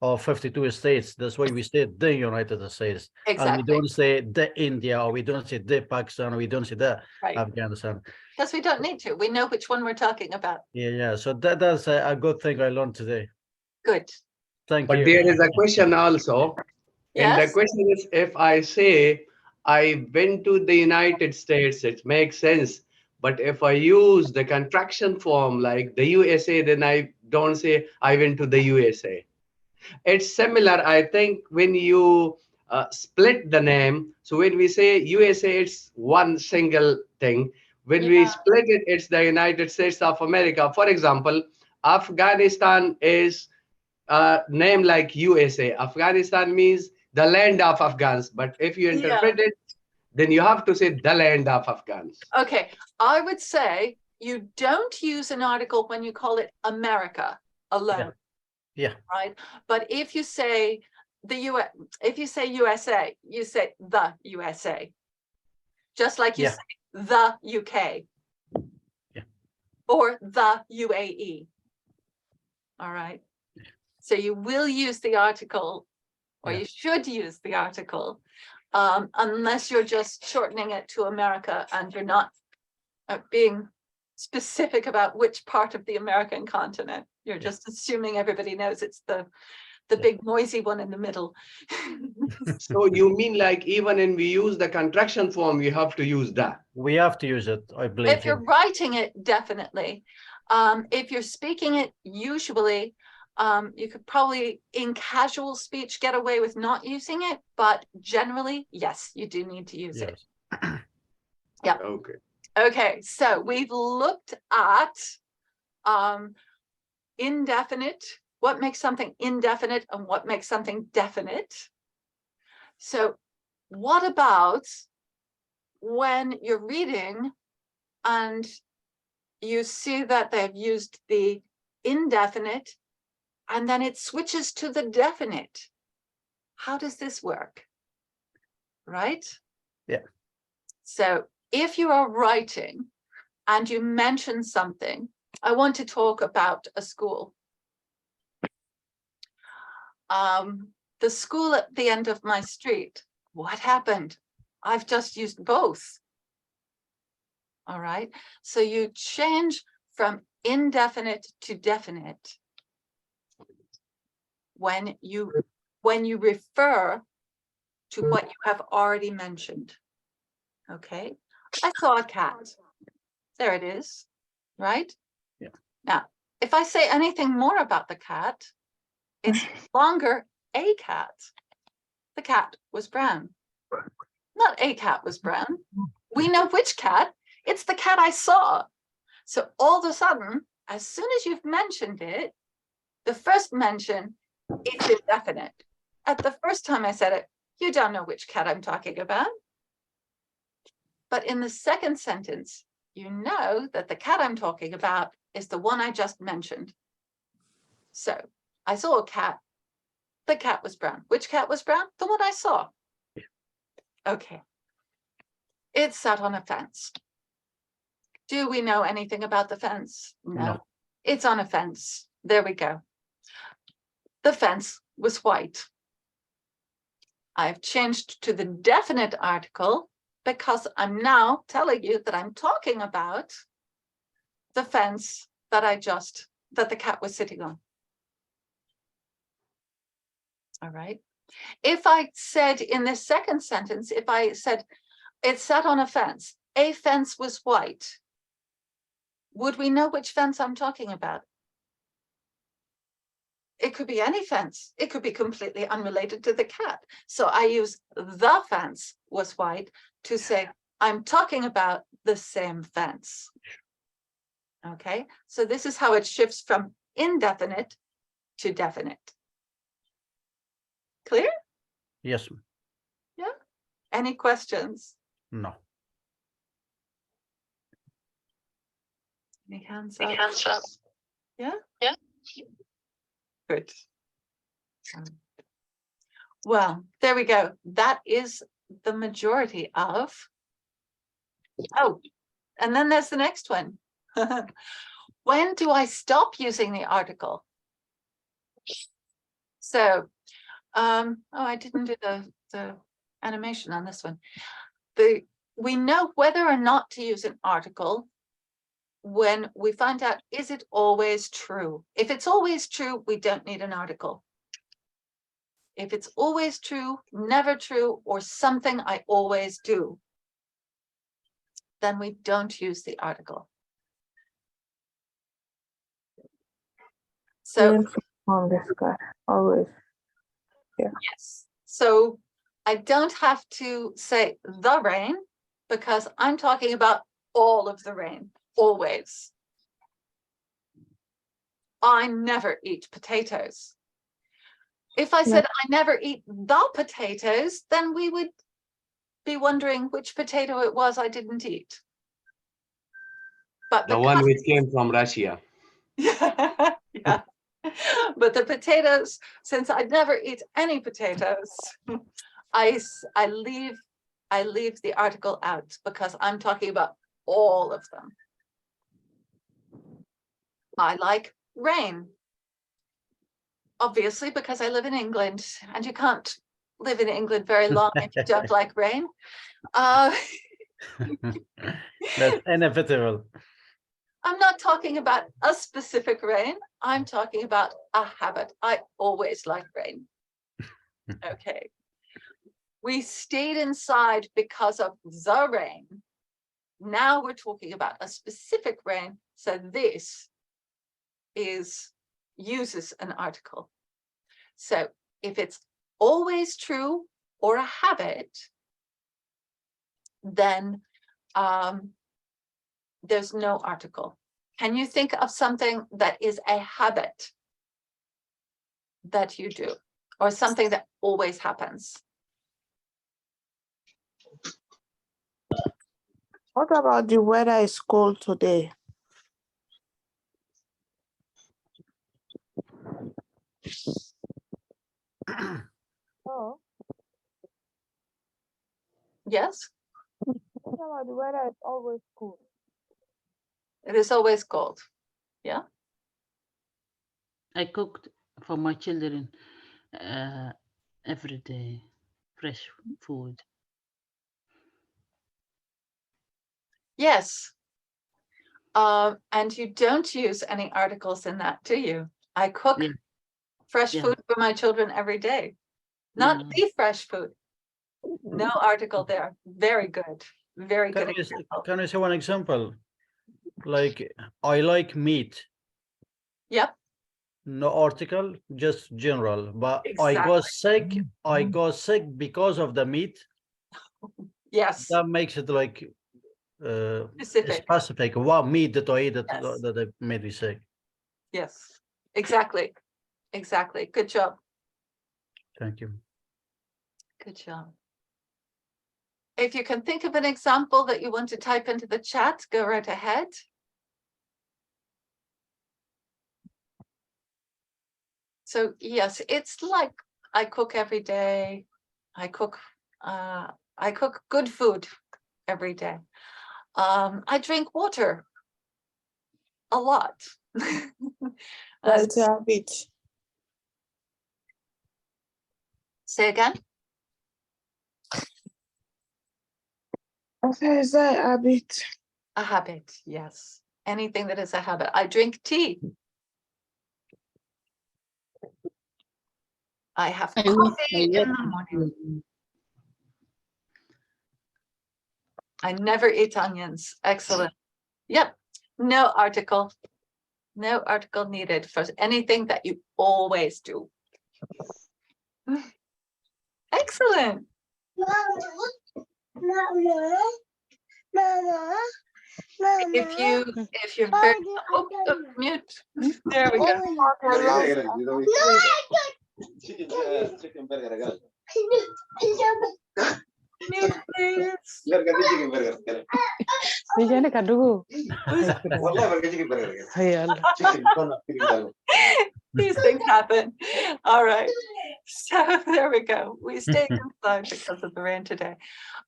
or 52 states. That's why we say the United States. Exactly. And we don't say the India, or we don't say the Pakistan, or we don't say the Right. Afghanistan. Because we don't need to. We know which one we're talking about. Yeah. So that's a good thing I learned today. Good. Thank But you. there is a question also. And the Yes. question is, if I say I went to the United States, it makes sense. But if I use the contraction form like the USA, then I don't say I went to the USA. It's similar, I think, when you split the name. So when we say USA, it's one single thing. When we split it, it's the United States of America. For example, Afghanistan is name like USA. Afghanistan means the land of Afghans. But if you interpret it, then you have to say the land of Afghans. Okay. I would say you don't use an article when you call it America alone. Yeah. Right. But if you say if you say USA, you say the USA. Just like you say the UK. Or the UAE. All right. So you will use the article, or you should use the article, unless you're just shortening it to America and you're not being specific about which part of the American continent. You're just assuming everybody knows it's the big noisy one in the middle. So you mean like even when we use the contraction form, we have to use that? We have to use it, I believe. If you're writing it, definitely. If you're speaking it, usually, you could probably in casual speech get away with not using it, but generally, yes, you do need to use it. Yeah. Okay. Okay, so we've looked at indefinite, what makes something indefinite and what makes something definite. So what about when you're reading and you see that they've used the indefinite and then it switches to the definite? How does this work? Right? Yeah. So if you are writing and you mention something, I want to talk about a school. The school at the end of my street. What happened? I've just used both. All right. So you change from indefinite to definite when you refer to what you have already mentioned. Okay. I saw a cat. There it is. Right? Yeah. Now, if I say anything more about the cat, it's longer a cat. The cat was brown. Not a cat was brown. We know which cat. It's the cat I saw. So all of a sudden, as soon as you've mentioned it, the first mention, it's indefinite. At the first time I said it, you don't know which cat I'm talking about. But in the second sentence, you know that the cat I'm talking about is the one I just mentioned. So I saw a cat. The cat was brown. Which cat was brown? The one I saw. Okay. It sat on a fence. Do we know anything about the fence? No. It's on a fence. There we go. The fence was white. I've changed to the definite article because I'm now telling you that I'm talking about the fence that the cat was sitting on. All right. If I said in this second sentence, if I said it sat on a fence was white, would we know which fence I'm talking about? It could be any fence. It could be completely unrelated to the cat. So I use the fence was white to say, I'm talking about the same fence. Okay, so this is how it shifts from indefinite to definite. Clear? Yes. Yeah. Any questions? No. Any hands up? Yeah? Yeah. Good. Well, there we go. That is the majority of. Oh, and then there's the next one. When do I stop using the article? So, oh, I didn't do the animation on this one. We know whether or not to use an article when we find out, is it always true? If it's always true, we don't need an article. If it's always true, never true, or something I always do, then we don't use the article. So on this guy always. Yeah. yes. So I don't have to say the rain because I'm talking about all of the rain, always. I never eat potatoes. If I said I never eat the potatoes, then we would be wondering which potato it was I didn't eat. But the one which came from Russia. Yeah. But the potatoes, since I never eat any potatoes, I leave the article out because I'm talking about all of them. I like rain. Obviously, because I live in England, and you can't live in England very long if you don't like rain. That's inevitable. I'm not talking about a specific rain. I'm talking about a habit. I always like rain. Okay. We stayed inside because of the rain. Now we're talking about a specific rain. So this uses an article. So if it's always true or a habit, then there's no article. Can you think of something that is a habit that you do, or something that always happens? What about the weather is cold today? Oh. Yes? What about the weather is always cold? It is always cold. Yeah? I cooked for my children every day, fresh food. Yes. And you don't use any articles in that, do you? I cook fresh food for my children every day. Not the fresh food. No article there. Very good. Very good example. Can I say one example? Like, I like meat. Yep. No article, just general. But Exactly. I got sick because of the meat. Yes. That makes it like specific. What meat did I eat that, Yes. that made me sick? Yes. Exactly. Exactly. Good job. Thank you. Good job. If you can think of an example that you want to type into the chat, go right ahead. So yes, it's like I cook every day. I cook good food every day. I drink water a lot. That's a habit. Say again? Okay, is that a habit? A habit, yes. Anything that is a habit. I drink tea. I have coffee in the morning. I never eat onions. Excellent. Yep. No article. No article needed for anything that you always do. Excellent. If you're very mute. There we go. Mute, please. Dijana kadugu. Hey Allah. These things happen. All right. So there we go. We stayed inside because of the rain today.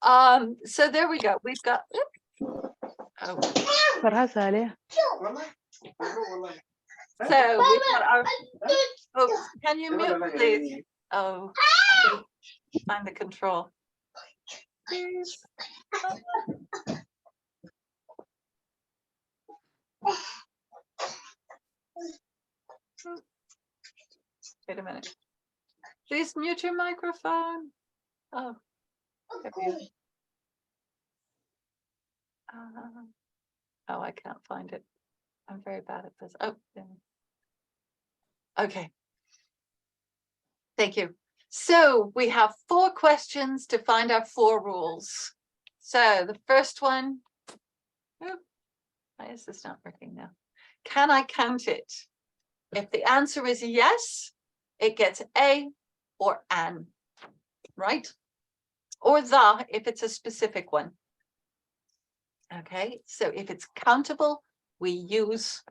So there we go. We've got. Oh. Farha Saleh. So we've got our. Oh, can you mute, please? Oh, find the control. Please. Wait a minute. Please mute your microphone. Oh, there we go. Oh, I can't find it. I'm very bad at this. Oh, there. Okay. Thank you. So we have 4 questions to find our 4 rules. So the first one, oh, why is this not working now? Can I count it? If the answer is yes, it gets a or an, right? Or the if it's a specific one. Okay, so if it's countable, we use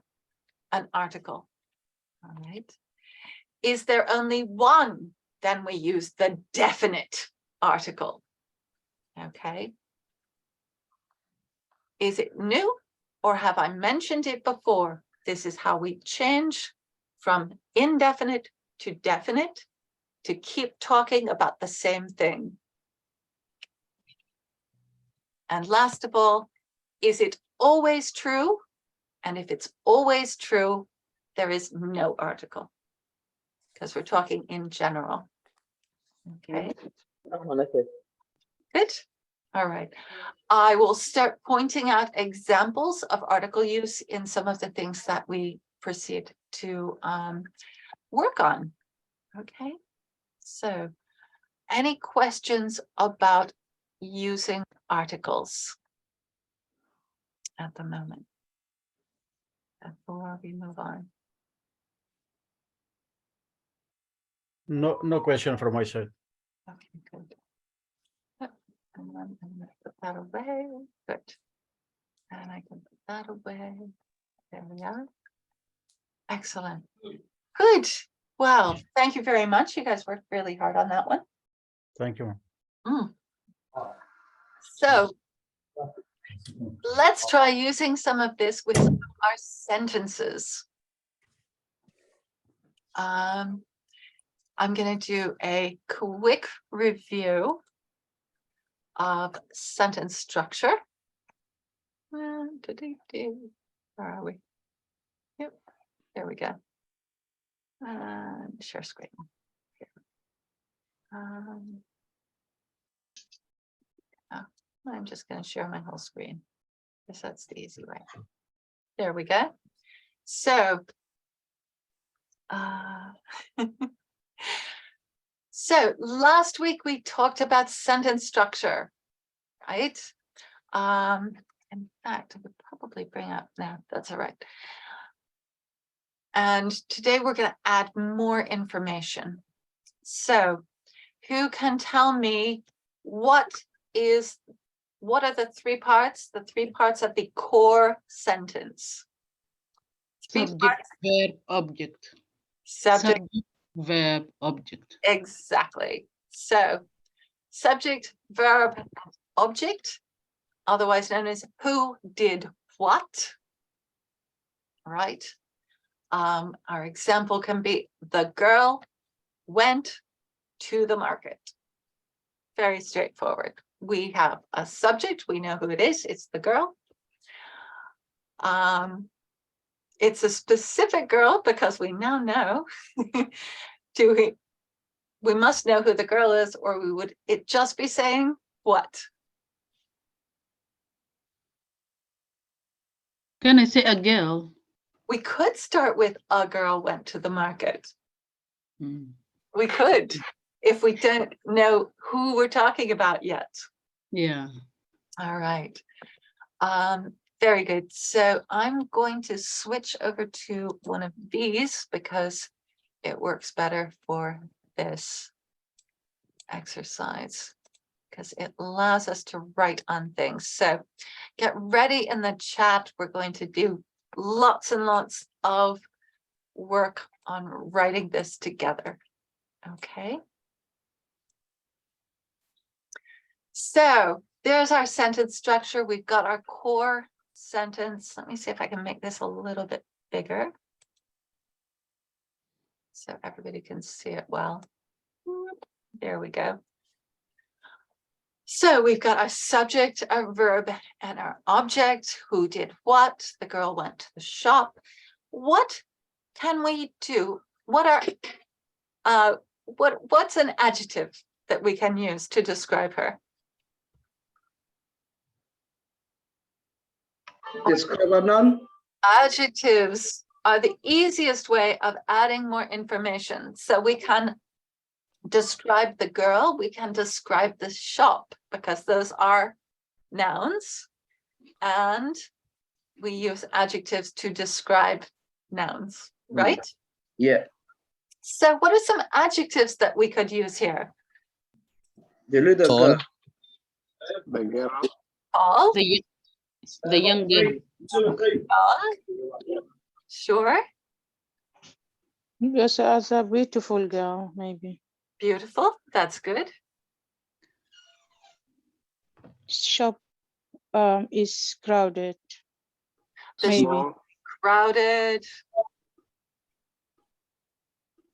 an article. All right. Is there only one? Then we use the definite article. Okay. Is it new or have I mentioned it before? This is how we change from indefinite to definite to keep talking about the same thing. And last of all, is it always true? And if it's always true, there is no article because we're talking in general. Okay. Good. All right. I will start pointing out examples of article use in some of the things that we proceed to work on. Okay. So any questions about using articles at the moment before we move on? No question from my side. Okay, good. And then I'm going to put that away. Good. And I can put that away. There we are. Excellent. Good. Well, thank you very much. You guys worked really hard on that one. Thank you. So let's try using some of this with some of our sentences. I'm going to do a quick review of sentence structure. Where are we? Yep, there we go. Share screen. I'm just going to share my whole screen because that's the easy way. There we go. So, so last week we talked about sentence structure, right? In fact, I would probably bring up now. That's all right. And today we're going to add more information. So, who can tell me what are the 3 parts? The 3 parts of the core sentence. Subject, verb, object. Subject, verb, object. Exactly. So, subject, verb, and object, otherwise known as who did what. Right. Our example can be the girl went to the market. Very straightforward. We have a subject, we know who it is, it's the girl. It's a specific girl because we now know we must know who the girl is, or we would it just be saying what? Can I say a girl? We could start with a girl went to the market. We could, if we don't know who we're talking about yet. Yeah. All right. Very good. So I'm going to switch over to one of these because it works better for this exercise because it allows us to write on things. So get ready in the chat. We're going to do lots and lots of work on writing this together. Okay. So there's our sentence structure. We've got our core sentence. Let me see if I can make this a little bit bigger so everybody can see it well. There we go. So we've got our subject, our verb, and our object. Who did what? The girl went to the shop. What can we do? What are what's an adjective that we can use to describe her? Describe a noun. Adjectives are the easiest way of adding more information. So we can describe the girl, we can describe the shop, because those are nouns, and we use adjectives to describe nouns, right? Yeah. So what are some adjectives that we could use here? The little girl. The girl. Tall? The young girl. Sure. Yes, as a beautiful girl, maybe. Beautiful, that's good. Shop is crowded. The Maybe. shop crowded.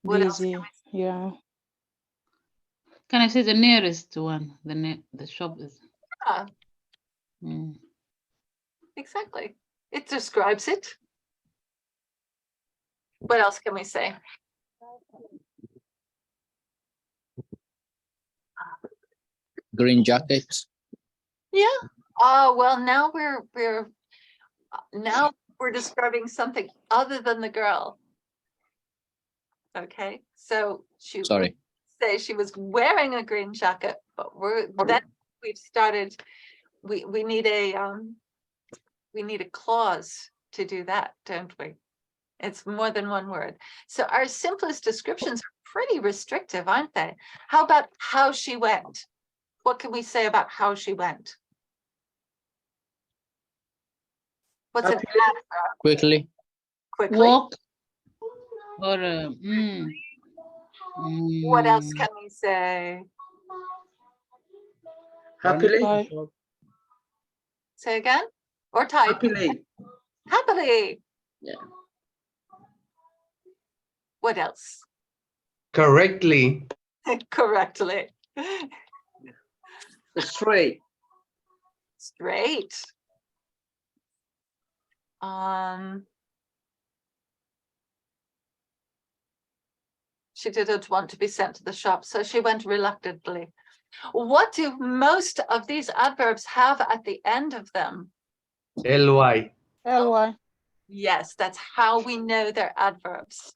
What else Busy. Yeah. Can I say the nearest one? The shop is. Yeah, exactly. It describes it. What else can we say? Green jackets. Yeah. Oh, well, now we're describing something other than the girl. Okay, so she would say she was wearing a green jacket, but then we've started. We need a clause to do that, don't we? It's more than one word. So our simplest descriptions are pretty restrictive, aren't they? How about how she went? What can we say about how she went? What's an adverb? Quickly. Quickly. Walk. Or What else can we say? Happily. Say again? Or type. Happily. Happily. Yeah. What else? Correctly. Correctly. Straight. Straight. She didn't want to be sent to the shop, so she went reluctantly. What do most of these adverbs have at the end of them? Ly. Ly. Yes, that's how we know they're adverbs.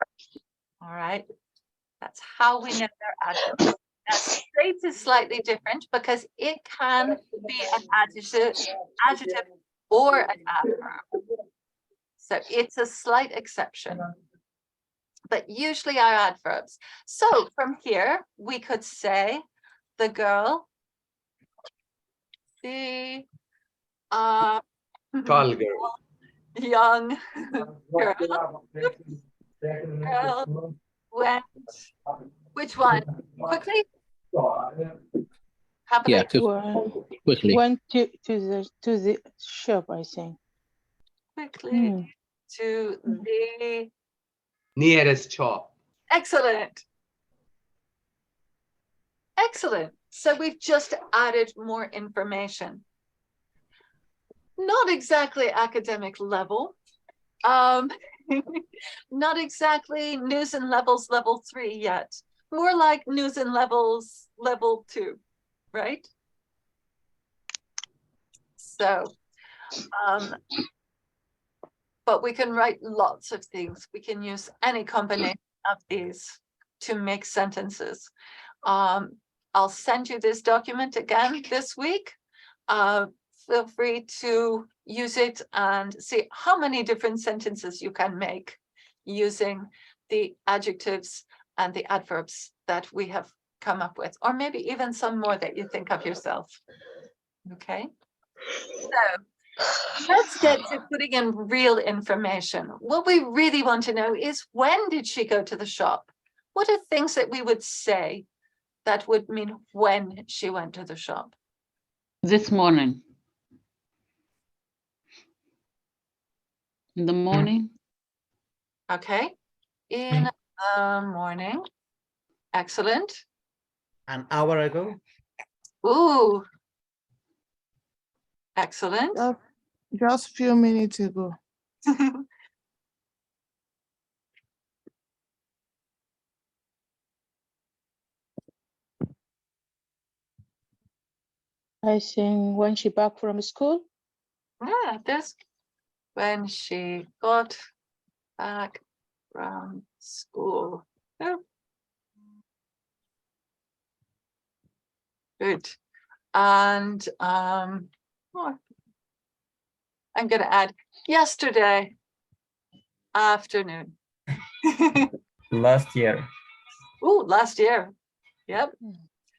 All right. That's how we know they're adverbs. Now, straight is slightly different because it can be an adjective or an adverb. So it's a slight exception. But usually are adverbs. So from here, we could say the girl, the Tall girl. young girl went, which one? Quickly? Happily? Yeah, quickly. Went to the shop, I think. Quickly to the Nearest shop. excellent. Excellent. So we've just added more information. Not exactly academic level. Not exactly news and levels level 3 yet. More like news and levels level 2, right? So, but we can write lots of things. We can use any combination of these to make sentences. I'll send you this document again this week. Feel free to use it and see how many different sentences you can make using the adjectives and the adverbs that we have come up with, or maybe even some more that you think of yourself. Okay, so let's get to putting in real information. What we really want to know is, when did she go to the shop? What are things that we would say that would mean when she went to the shop? This morning. In the morning. Okay, in the morning. Excellent. An hour ago. Ooh. Excellent. Just a few minutes ago. I think when she back from school. Yeah, that's when she got back from school. Oh. Good. And oh, I'm going to add yesterday afternoon. Last year. Oh, last year. Yep.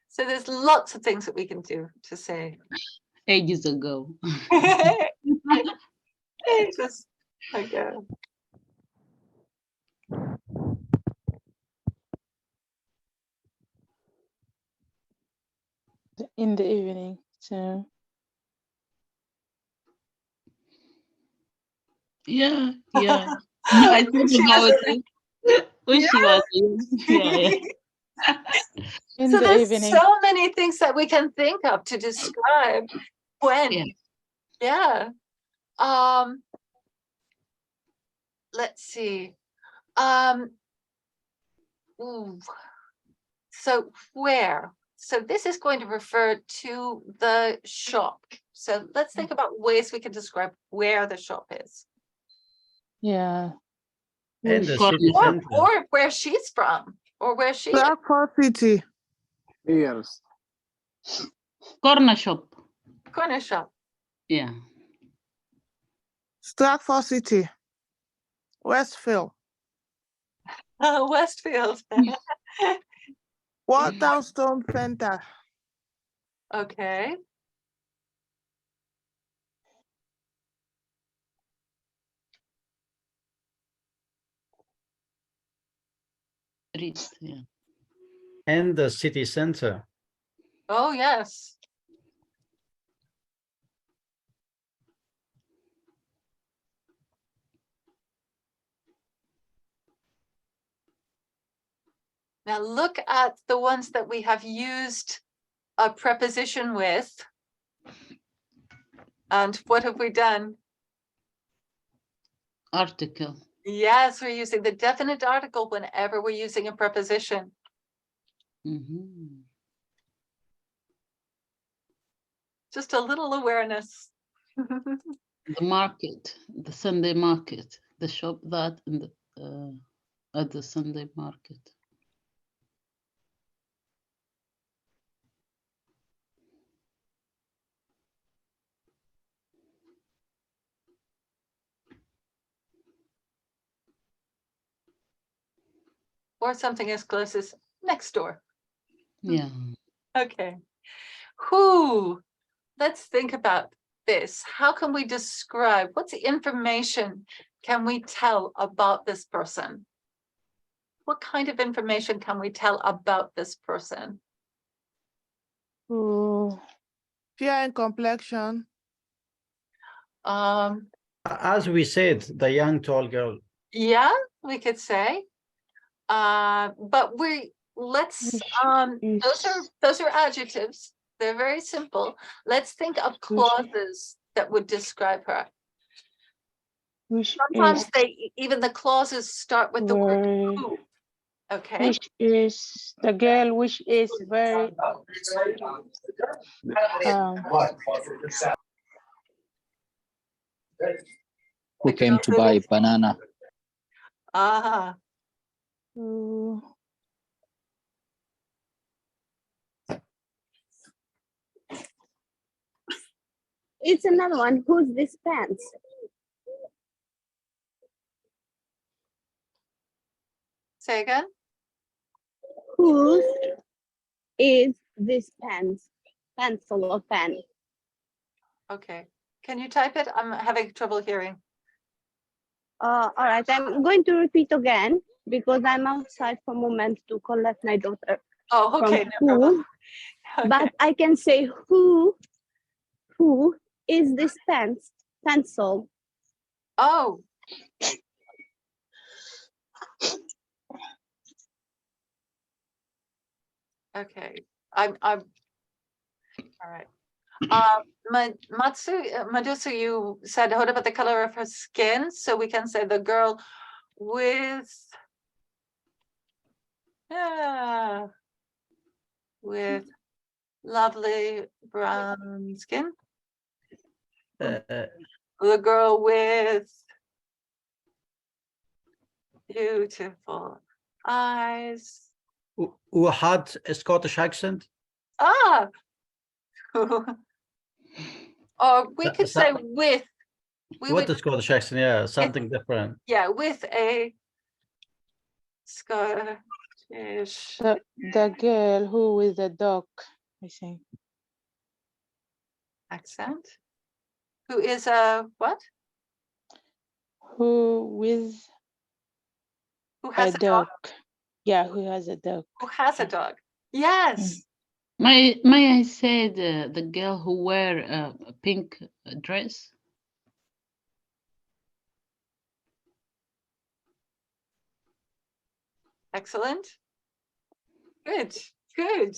So there's lots of things that we can do to say. Ages ago. Ages ago. In the evening. So Yeah. I thought about it. When she was young. Yeah. in So the there's evening. so many things that we can think of to describe when. Yeah. Let's see. Ooh. So where? So this is going to refer to the shop. So let's think about ways we can describe where the shop is. Yeah. In the city center. Or where she's from, or where she is. Stratford City. Yes. Corner shop. Corner shop. Yeah. Stratford City. Westfield. Westfield. Walthamstow Center. Okay. Yeah. And the city center. Oh, yes. Now look at the ones that we have used a preposition with. And what have we done? Article. Yes, we're using the definite article whenever we're using a preposition. Just a little awareness. The market, the Sunday market, the shop that in the at the Sunday market. Or something as close as next door. Yeah. Okay. Who? Let's think about this. How can we describe, what's the information can we tell about this person? What kind of information can we tell about this person? Fair in complexion. As we said, the young tall girl. Yeah, we could say. But let's those are adjectives. They're very simple. Let's think of clauses that would describe her. Sometimes even the clauses start with the word who. Okay. Which is the girl, which is very Who came to buy banana? Ah. It's another one. Who's this pants? Say again. whose is this pencil or pen? Okay. Can you type it? I'm having trouble hearing. All right, I'm going to repeat again because I'm outside for a moment to collect my daughter Oh, from okay, no school. problem. But I can say who is this pencil? Oh. Okay. I'm all right. Madusu, you said what about the color of her skin? So we can say the girl with with lovely brown skin. The girl with beautiful eyes. Who had a Scottish accent? Ah. Or we could say with. With the Scottish accent, yeah, something different. Yeah, with a Scottish The girl who with the dog, I think. accent. Who is a what? Who has a dog? Yeah, who has a dog. Who has a dog? Yes. May I say the girl who wear a pink dress? Excellent. Good. Good.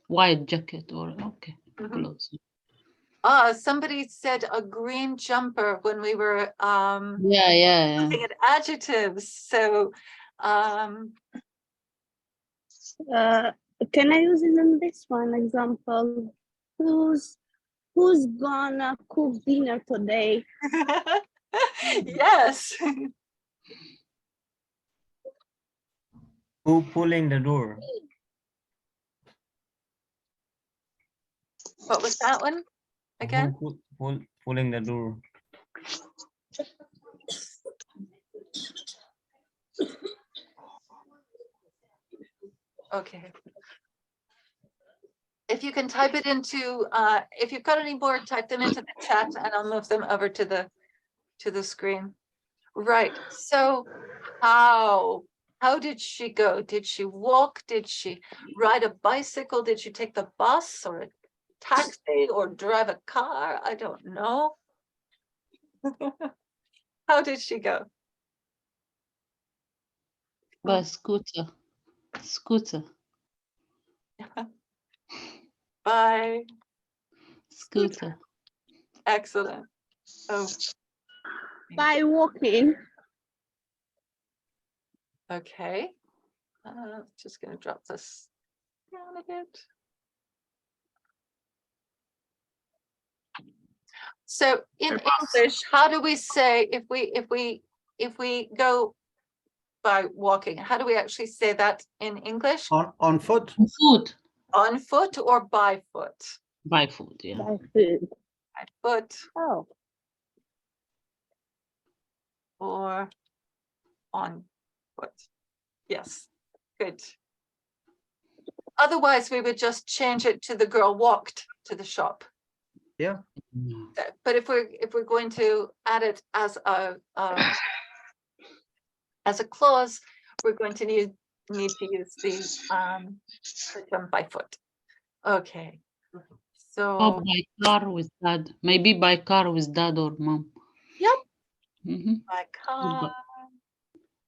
White jacket or okay, clothes. Somebody said a green jumper when we were Yeah. looking at adjectives. So Can I use it in this one example? Who's gonna cook dinner today? yes. Who pulling the door? What was that one again? Who pulling the door? Okay. If you can type it into, if you've got any more, type them into the chat and I'll move them over to the screen. Right. So how did she go? Did she walk? Did she ride a bicycle? Did she take the bus or a taxi or drive a car? I don't know. How did she go? By scooter. By scooter. Excellent. Oh. By walking. Okay. Just gonna drop this down a bit. So in English, how do we say if we go by walking, how do we actually say that in English? On foot? On foot. On foot or by foot? By foot, yeah. By foot. By foot. Oh. Or on foot. Yes, good. Otherwise, we would just change it to the girl walked to the shop. Yeah. But if we're going to add it as a clause, we're going to need to use the term by foot. Okay. So Or by car with dad. Maybe by car with dad or mom. Yep. Mm-hmm. By car.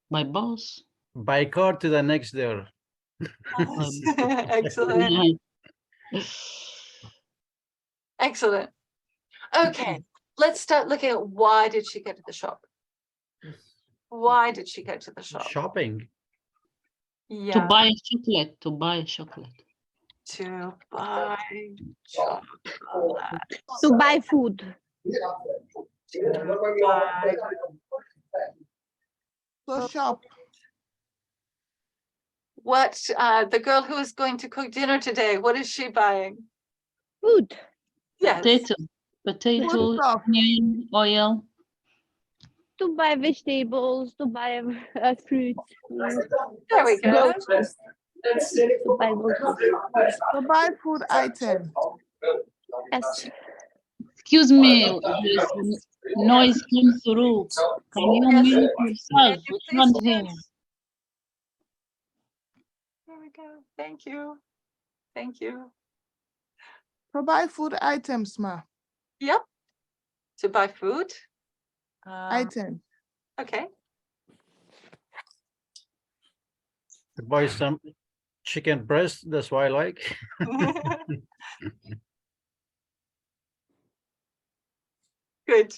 By bus. By car to the next door. Excellent. Excellent. Okay, let's start looking at why did she go to the shop? Why did she go to the shop? Shopping. Yeah. To buy chocolate. To buy chocolate. To buy chocolate. To buy food. To shop. What the girl who is going to cook dinner today, what is she buying? Food. Yes. Potato, onion, oil. to buy vegetables, to buy fruit. There we go. Groceries. To buy groceries. To buy food items. Yes. Excuse me, there's noise came through. Can you Yes. mute Can yourself? you We please can't hear. mute? There we go. Thank you. Thank you. To buy food items, ma. Yep. To buy food. Item. Okay. To buy some chicken breast, that's why I like. Good.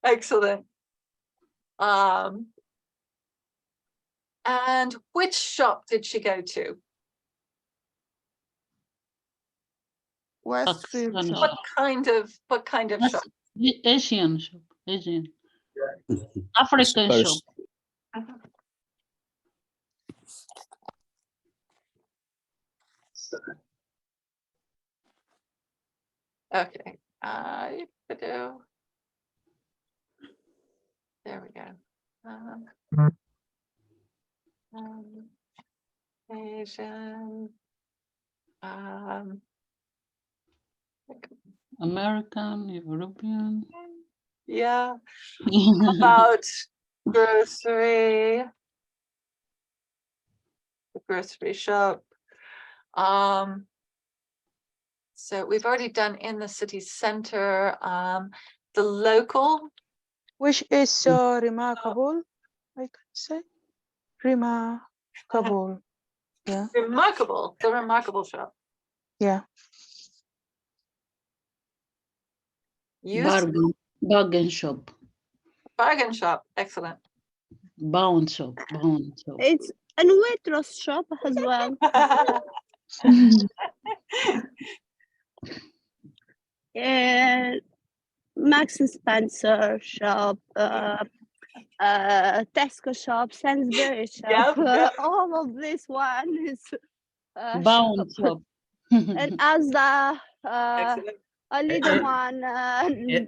Excellent. And which shop did she go to? Westfield Pakistan shop. What kind of shop? Asian shop. Asian. African Spurs. shop. Okay. There we go. Asian. American, European. Yeah. About grocery. The grocery shop. So we've already done in the city center. The local. Which is so remarkable, I can say. Remarkable. Yeah. Remarkable. The remarkable shop. Yeah. Bargain shop. Bargain shop. Excellent. Bound shop. Bound shop. It's a Waitrose shop as well. Max and Spencer shop, Tesco shop, Sainsbury shop. Yep. All of this one is Bound shop. And Asda, a little one.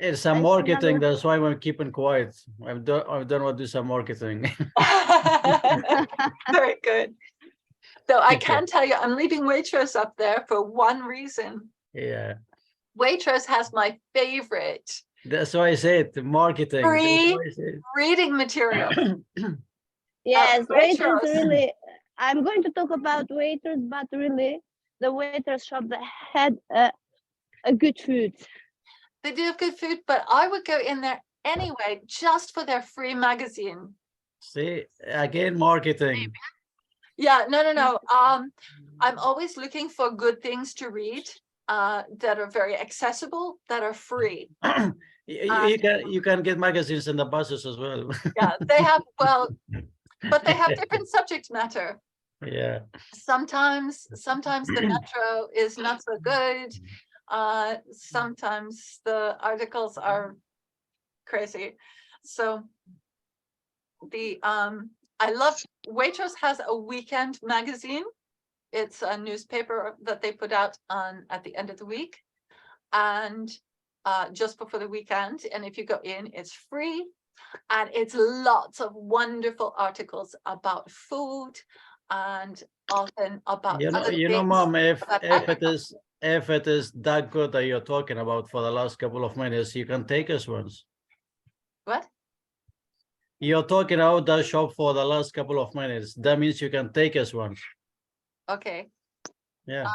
It's some marketing, that's why I'm keeping quiet. I've done want to do some marketing. Very good. So I can tell you, I'm leaving Waitrose up there for one reason. Yeah. Waitrose has my favorite. That's why I said marketing. Free reading material. Yes, Waitrose. Waitrose really. I'm going to talk about Waitrose, but really, the Waitrose shop that had a good food. They do have good food, but I would go in there anyway, just for their free magazine. See, again, marketing. Yeah, no. I'm always looking for good things to read that are very accessible, that are free. You can get magazines in the buses as well. Yeah, they have, but they have different subject matter. Yeah. Sometimes the metro is not so good. Sometimes the articles are crazy. So I love Waitrose has a weekend magazine. It's a newspaper that they put out at the end of the week and just before the weekend. And if you go in, it's free. And it's lots of wonderful articles about food and often about other things. Mom, if it is that good that you're talking about for the last couple of minutes, you can take us once. What? You're talking about that shop for the last couple of minutes. That means you can take us once. Okay. Yeah.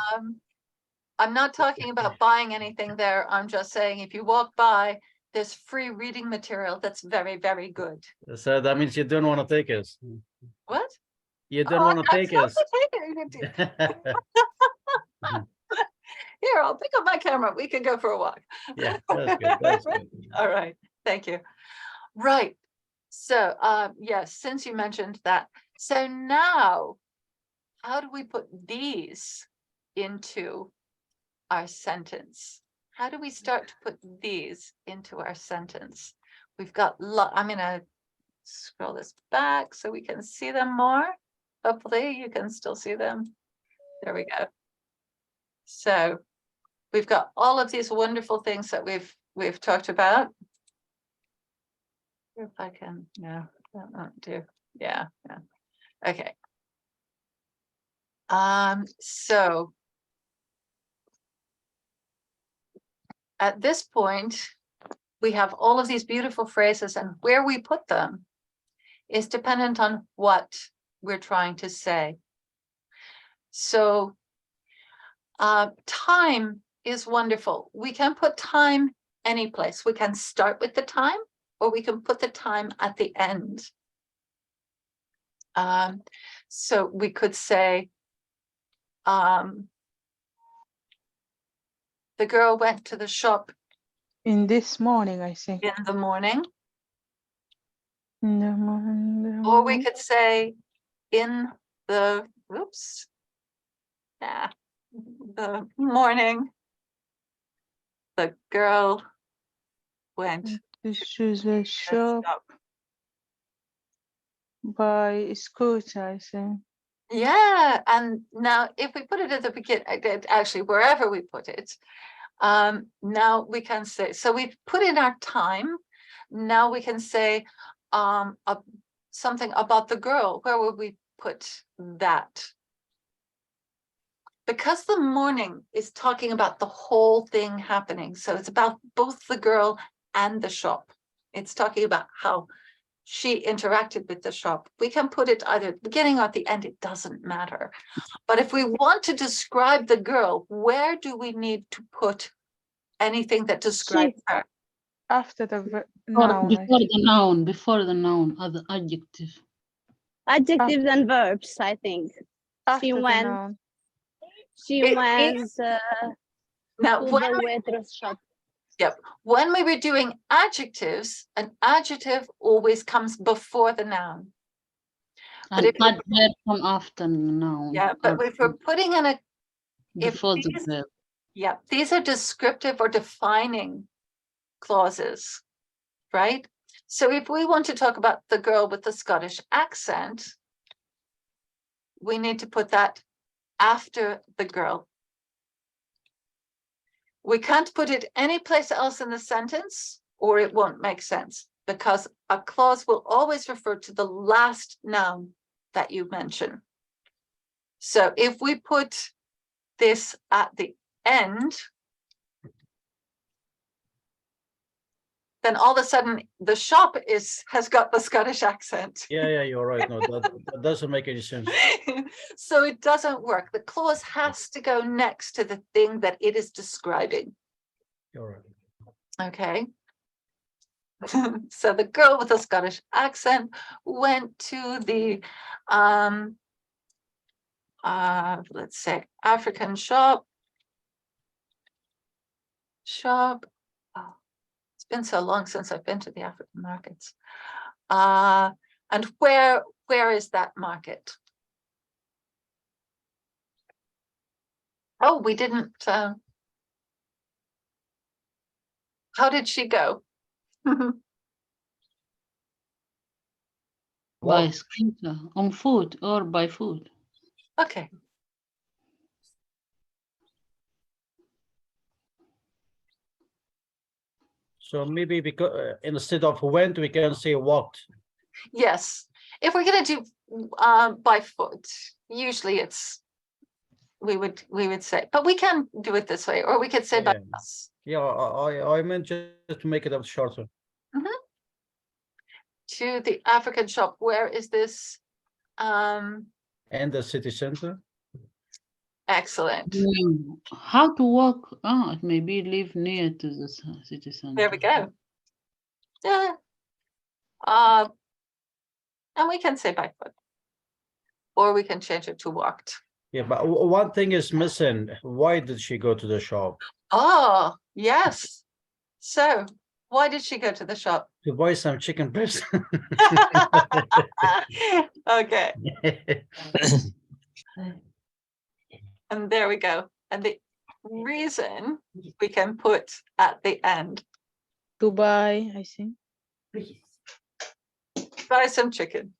I'm not talking about buying anything there. I'm just saying if you walk by, there's free reading material that's very, very good. So that means you don't want to take us. What? You don't want to take us. Here, I'll pick up my camera. We can go for a walk. Yeah, that's good. That's good. All right. Thank you. Right. So, yes, since you mentioned that. So now, how do we put these into our sentence? How do we start to put these into our sentence? We've got, I'm going to scroll this back so we can see them more. Hopefully you can still see them. There we go. So we've got all of these wonderful things that we've talked about. If I can, yeah, that won't do. Yeah, yeah. Okay. So at this point, we have all of these beautiful phrases, and where we put them is dependent on what we're trying to say. So time is wonderful. We can put time any place. We can start with the time, or we can put the time at the end. So we could say, the girl went to the shop In this morning, I think. in the morning. In the morning. Or we could say in the, oops, yeah, the morning, the girl went to the shop by scooter, I think. Yeah, and now if we put it at the beginning, actually wherever we put it, now we can say, so we've put in our time. Now we can say something about the girl. Where would we put that? Because the morning is talking about the whole thing happening. So it's about both the girl and the shop. It's talking about how she interacted with the shop. We can put it either at the beginning or at the end, it doesn't matter. But if we want to describe the girl, where do we need to put anything that describes her? After the noun. Before the noun, other adjective. Adjectives and verbs, I think. She went. She went now, to the waitress shop. Yep. When we were doing adjectives, an adjective always comes before the noun. But And adverb come after the noun. Yeah, but if we're putting in a before the verb. Yeah, these are descriptive or defining clauses, right? So if we want to talk about the girl with the Scottish accent, we need to put that after the girl. We can't put it any place else in the sentence, or it won't make sense, because a clause will always refer to the last noun that you mention. So if we put this at the end, then all of a sudden the shop has got the Scottish accent. Yeah, you're right. No, that doesn't make any sense. So it doesn't work. The clause has to go next to the thing that it is describing. You're right. Okay. So the girl with the Scottish accent went to the let's say African shop. Oh, it's been so long since I've been to the African markets. And where is that market? Oh, we didn't. How did she go? By scooter, on foot or by foot. Okay. So maybe because instead of went, we can say walked. Yes. If we're going to do by foot, usually it's we would say, but we can do it this way, or we could say by bus. Yeah, I meant just to make it up shorter. To the African shop. Where is this? And the city center. Excellent. How to walk? Maybe live near to the city center. There we go. Yeah. And we can say by foot, or we can change it to walked. Yeah, but one thing is missing. Why did she go to the shop? Oh, yes. So why did she go to the shop? To buy some chicken breast. Okay. And there we go. And the reason we can put at the end. To buy, I think. Buy some chicken.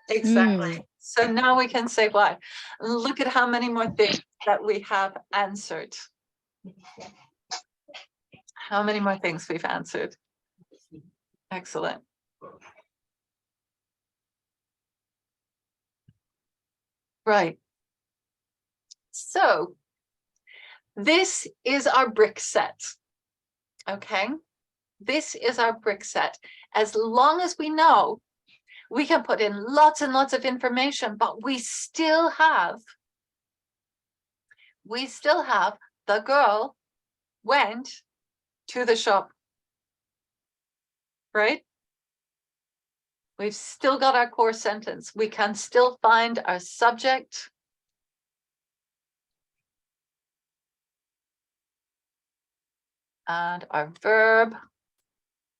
Exactly. So now we can say why. Look at how many more things that we have answered. How many more things we've answered. Excellent. Right. So this is our brick set. Okay. This is our brick set. As long as we know, we can put in lots and lots of information, but we still have the girl went to the shop, right? We've still got our core sentence. We can still find our subject, and our verb,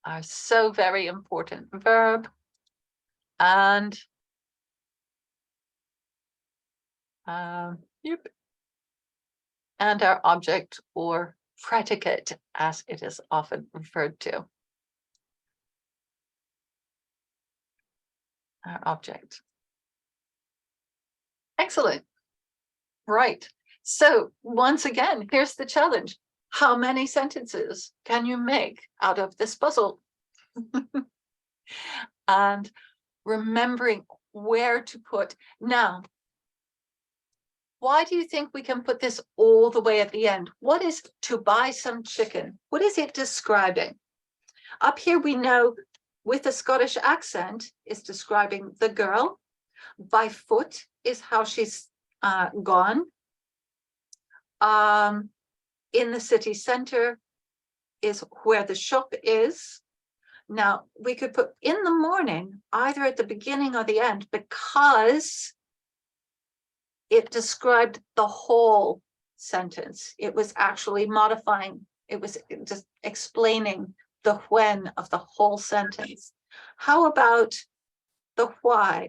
our so very important verb, and and our object or predicate, as it is often referred to. Our object. Excellent. Right. So once again, here's the challenge. How many sentences can you make out of this puzzle? And remembering where to put. Now, why do you think we can put this all the way at the end? What is to buy some chicken? What is it describing? Up here we know with a Scottish accent is describing the girl. By foot is how she's gone. In the city center is where the shop is. Now we could put in the morning either at the beginning or the end because it described the whole sentence. It was actually modifying. It was just explaining the when of the whole sentence. How about the why?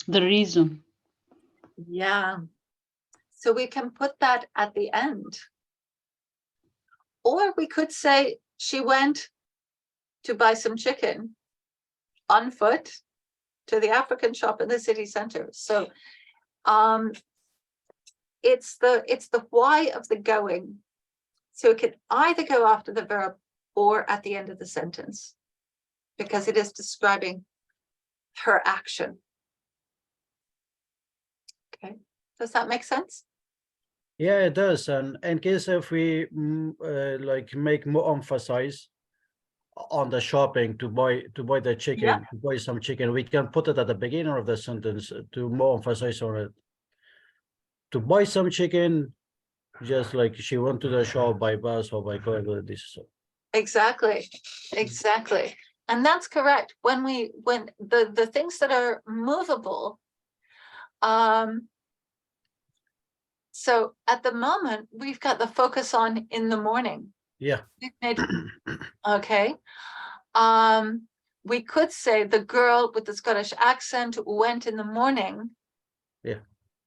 The reason. Yeah. So we can put that at the end. Or we could say she went to buy some chicken on foot to the African shop in the city center. So it's the why of the going. So it could either go after the verb or at the end of the sentence, because it is describing her action. Okay, does that make sense? Yeah, it does. And in case if we like make more emphasis on the shopping to buy the chicken, Yeah. to buy some chicken, we can put it at the beginning of the sentence to more emphasize on it. To buy some chicken, just like she went to the shop by bus or by car. This. Exactly, exactly. And that's correct. When the things that are movable, so at the moment we've got the focus on in the morning. Yeah. Okay. We could say the girl with the Scottish accent went in the morning. Yeah.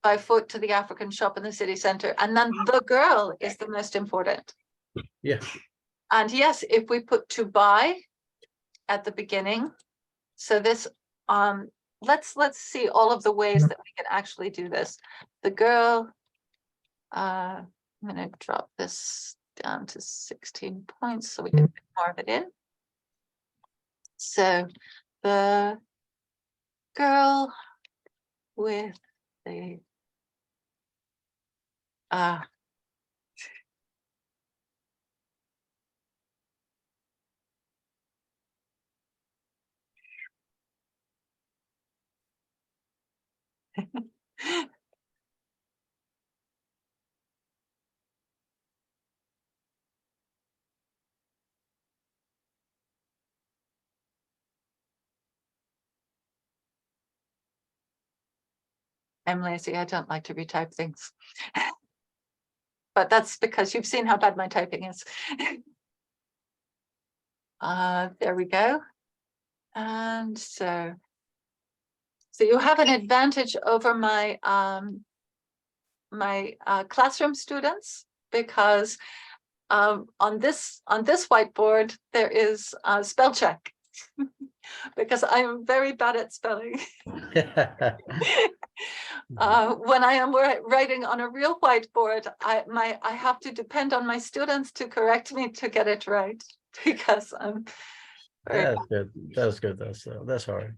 By foot to the African shop in the city center, and then the girl is the most important. Yeah. And yes, if we put to buy at the beginning, so this let's see all of the ways that we can actually do this. The girl, I'm going to drop this down to 16 points so we can put more of it in. So the girl with the I'm lazy. I don't like to retype things. But that's because you've seen how bad my typing is. There we go. And so you have an advantage over my classroom students, because on this whiteboard there is a spell check because I'm very bad at spelling. When I am writing on a real whiteboard, I have to depend on my students to correct me to get it right, because I'm very That's good. That's good. That's all right.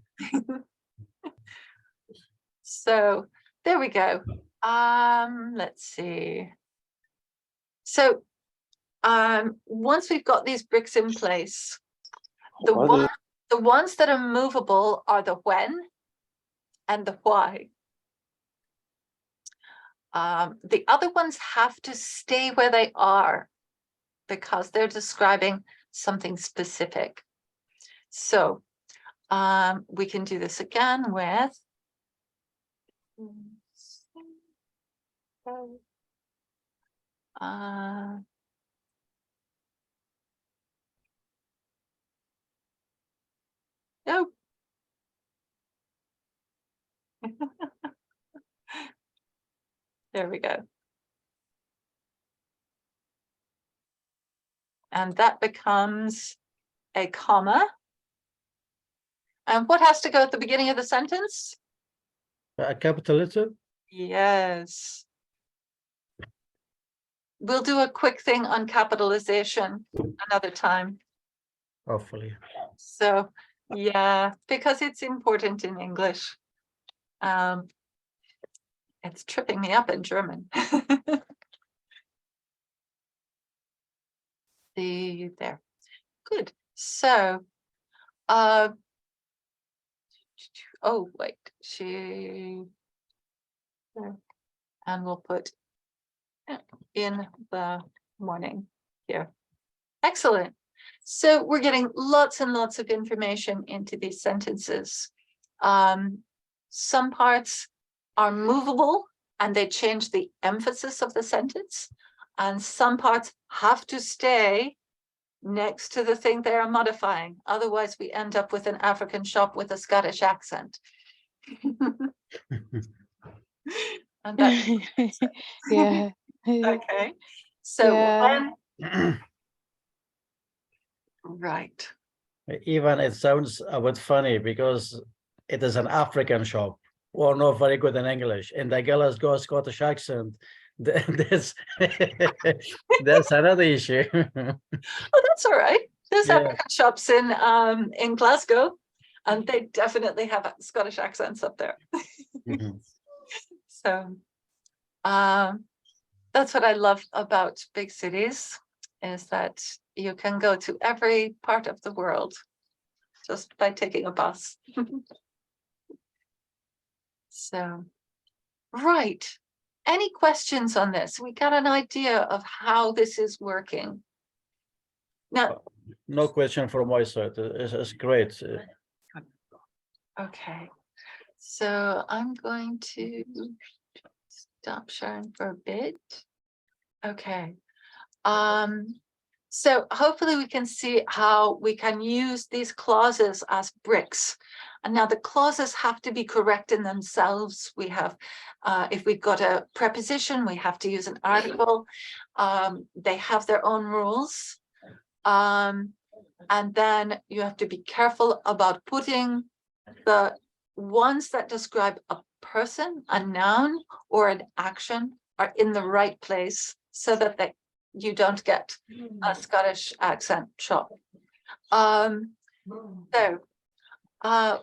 So there we go. Let's see. So once we've got these bricks in place, the ones that are movable are the when and the why. The other ones have to stay where they are because they're describing something specific. So we can do this again with no. There we go. And that becomes a comma. And what has to go at the beginning of the sentence? A capital letter? Yes. We'll do a quick thing on capitalization another time. Hopefully. So yeah, because it's important in English. It's tripping me up in German. See there. Good. So oh wait, and we'll put in the morning here. Excellent. So we're getting lots and lots of information into these sentences. Some parts are movable and they change the emphasis of the sentence, and some parts have to stay next to the thing they are modifying. Otherwise, we end up with an African shop with a Scottish accent. And that, Yeah. okay. So Yeah. right. Even it sounds a bit funny because it is an African shop. Or not very good in English. And the girl has got a Scottish accent. That's that's another issue. Oh, that's all right. There's Yeah. African shops in Glasgow, and they definitely have Scottish accents up there. So that's what I love about big cities, is that you can go to every part of the world just by taking a bus. So, right. Any questions on this? We got an idea of how this is working. Now, No question from my side. It's great. okay. So I'm going to stop sharing for a bit. Okay. So hopefully we can see how we can use these clauses as bricks. And now the clauses have to be correct in themselves. We have, if we've got a preposition, we have to use an article. They have their own rules. And then you have to be careful about putting the ones that describe a person, a noun, or an action are in the right place so that you don't get a Scottish accent shop. So how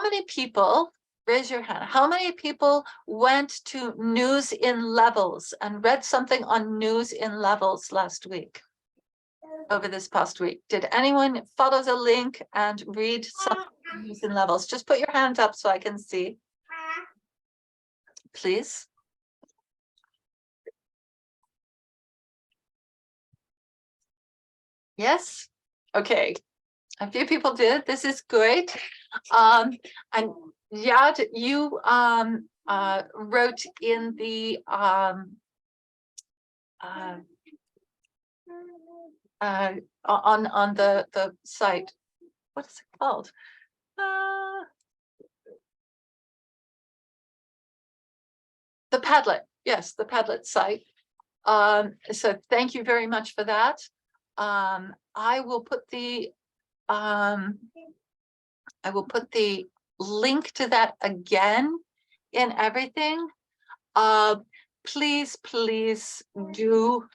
many people, raise your hand, how many people went to News in Levels and read something on News in Levels last week? Over this past week, did anyone follow the link and read some News in Levels? Just put your hand up so I can see, please. Yes. Okay. A few people did. This is great. And Yad, you wrote in the on the site. What is it called? The Padlet. Yes, the Padlet site. So thank you very much for that. I will put the link to that again in everything. Please, please do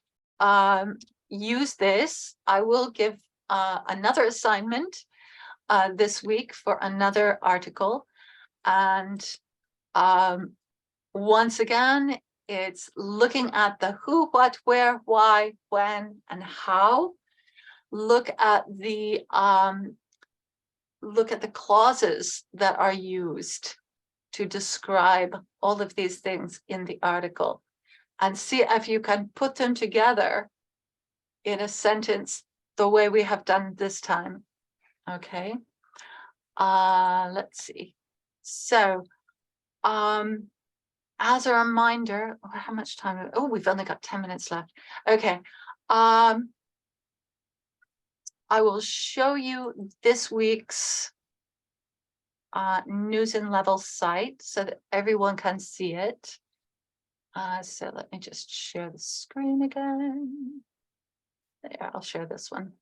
use this. I will give another assignment this week for another article. And once again, it's looking at the who, what, where, why, when, and how. Look at the clauses that are used to describe all of these things in the article, and see if you can put them together in a sentence the way we have done this time. Okay. Let's see. So, as a reminder, how much time? Oh, we've only got 10 minutes left. Okay. I will show you this week's News in Level site so that everyone can see it. So let me just share the screen again. There, I'll share this one.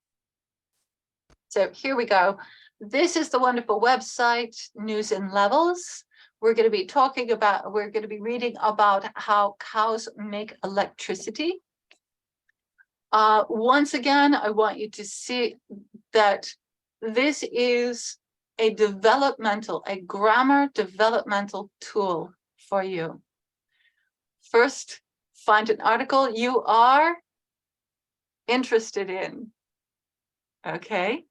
So here we go. This is the wonderful website, News in Levels. We're going to be reading about how cows make electricity. Once again, I want you to see that this is a grammar developmental tool for you. First, find an article you are interested in. Okay.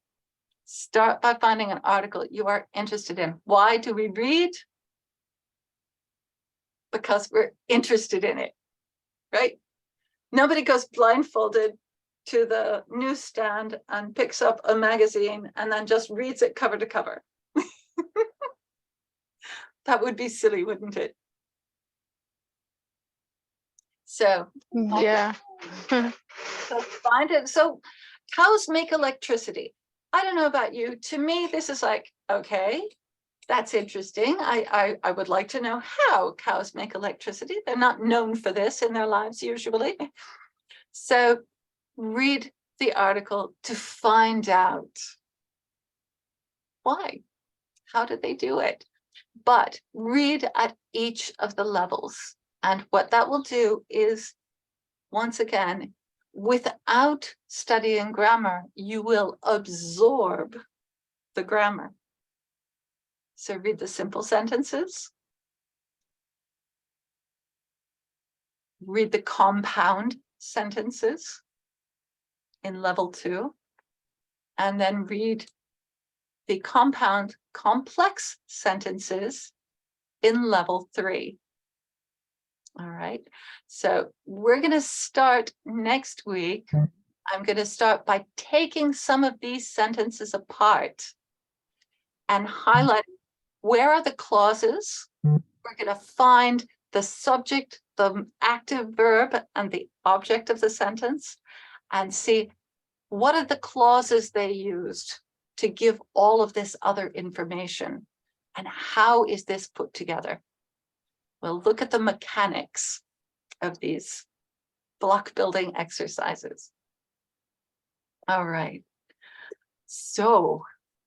Start by finding an article you are interested in. Why do we read? Because we're interested in it, right? Nobody goes blindfolded to the newsstand and picks up a magazine and then just reads it cover to cover. That would be silly, wouldn't it? So Yeah. so find it. So cows make electricity. I don't know about you. To me, this is like, okay, that's interesting. I would like to know how cows make electricity. They're not known for this in their lives usually. So read the article to find out why. How did they do it? But read at each of the levels. And what that will do is, once again, without studying grammar, you will absorb the grammar. So read the simple sentences. Read the compound sentences in level 2. And then read the compound complex sentences in level 3. All right. So we're going to start next week. I'm going to start by taking some of these sentences apart and highlight where are the clauses. We're going to find the subject, the active verb, and the object of the sentence, and see what are the clauses they used to give all of this other information, and how is this put together. We'll look at the mechanics of these block building exercises. All right. So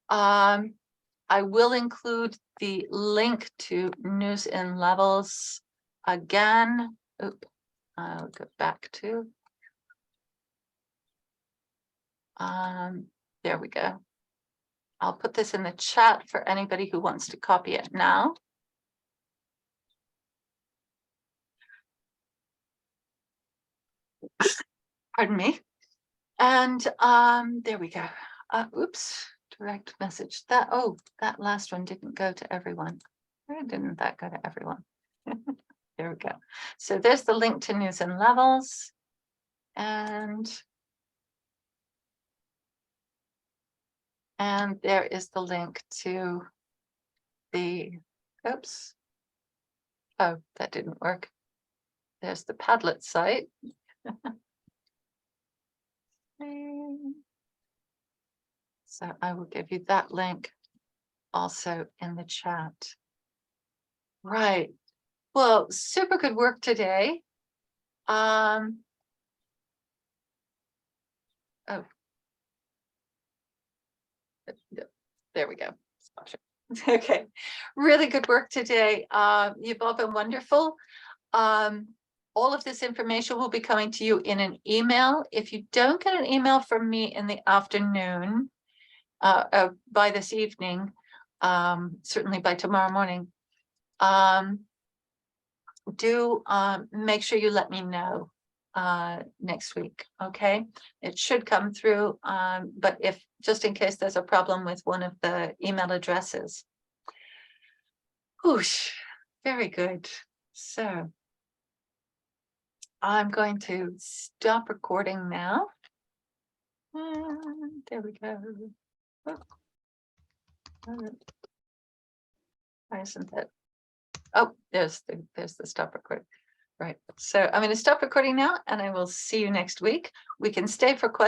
I will include the link to News in Levels again. I'll go back to. There we go. I'll put this in the chat for anybody who wants to copy it now. Pardon me. And there we go. Oops, direct message. That last one didn't go to everyone. Why didn't that go to everyone? There we go. So there's the link to News and Levels. And there is the link to the, oops. Oh, that didn't work. There's the Padlet site. So I will give you that link also in the chat. Right. Well, super good work today. Oh. There we go. Okay, really good work today. You've all been wonderful. All of this information will be coming to you in an email. If you don't get an email from me in the afternoon, by this evening, certainly by tomorrow morning, do make sure you let me know next week. Okay, it should come through, but if just in case there's a problem with one of the email addresses. Whoosh, very good. So I'm going to stop recording now. And there we go. Oh. Why isn't that? Oh, there's the stop recording. Right. So I'm going to stop recording now, and I will see you next week. We can stay for questions.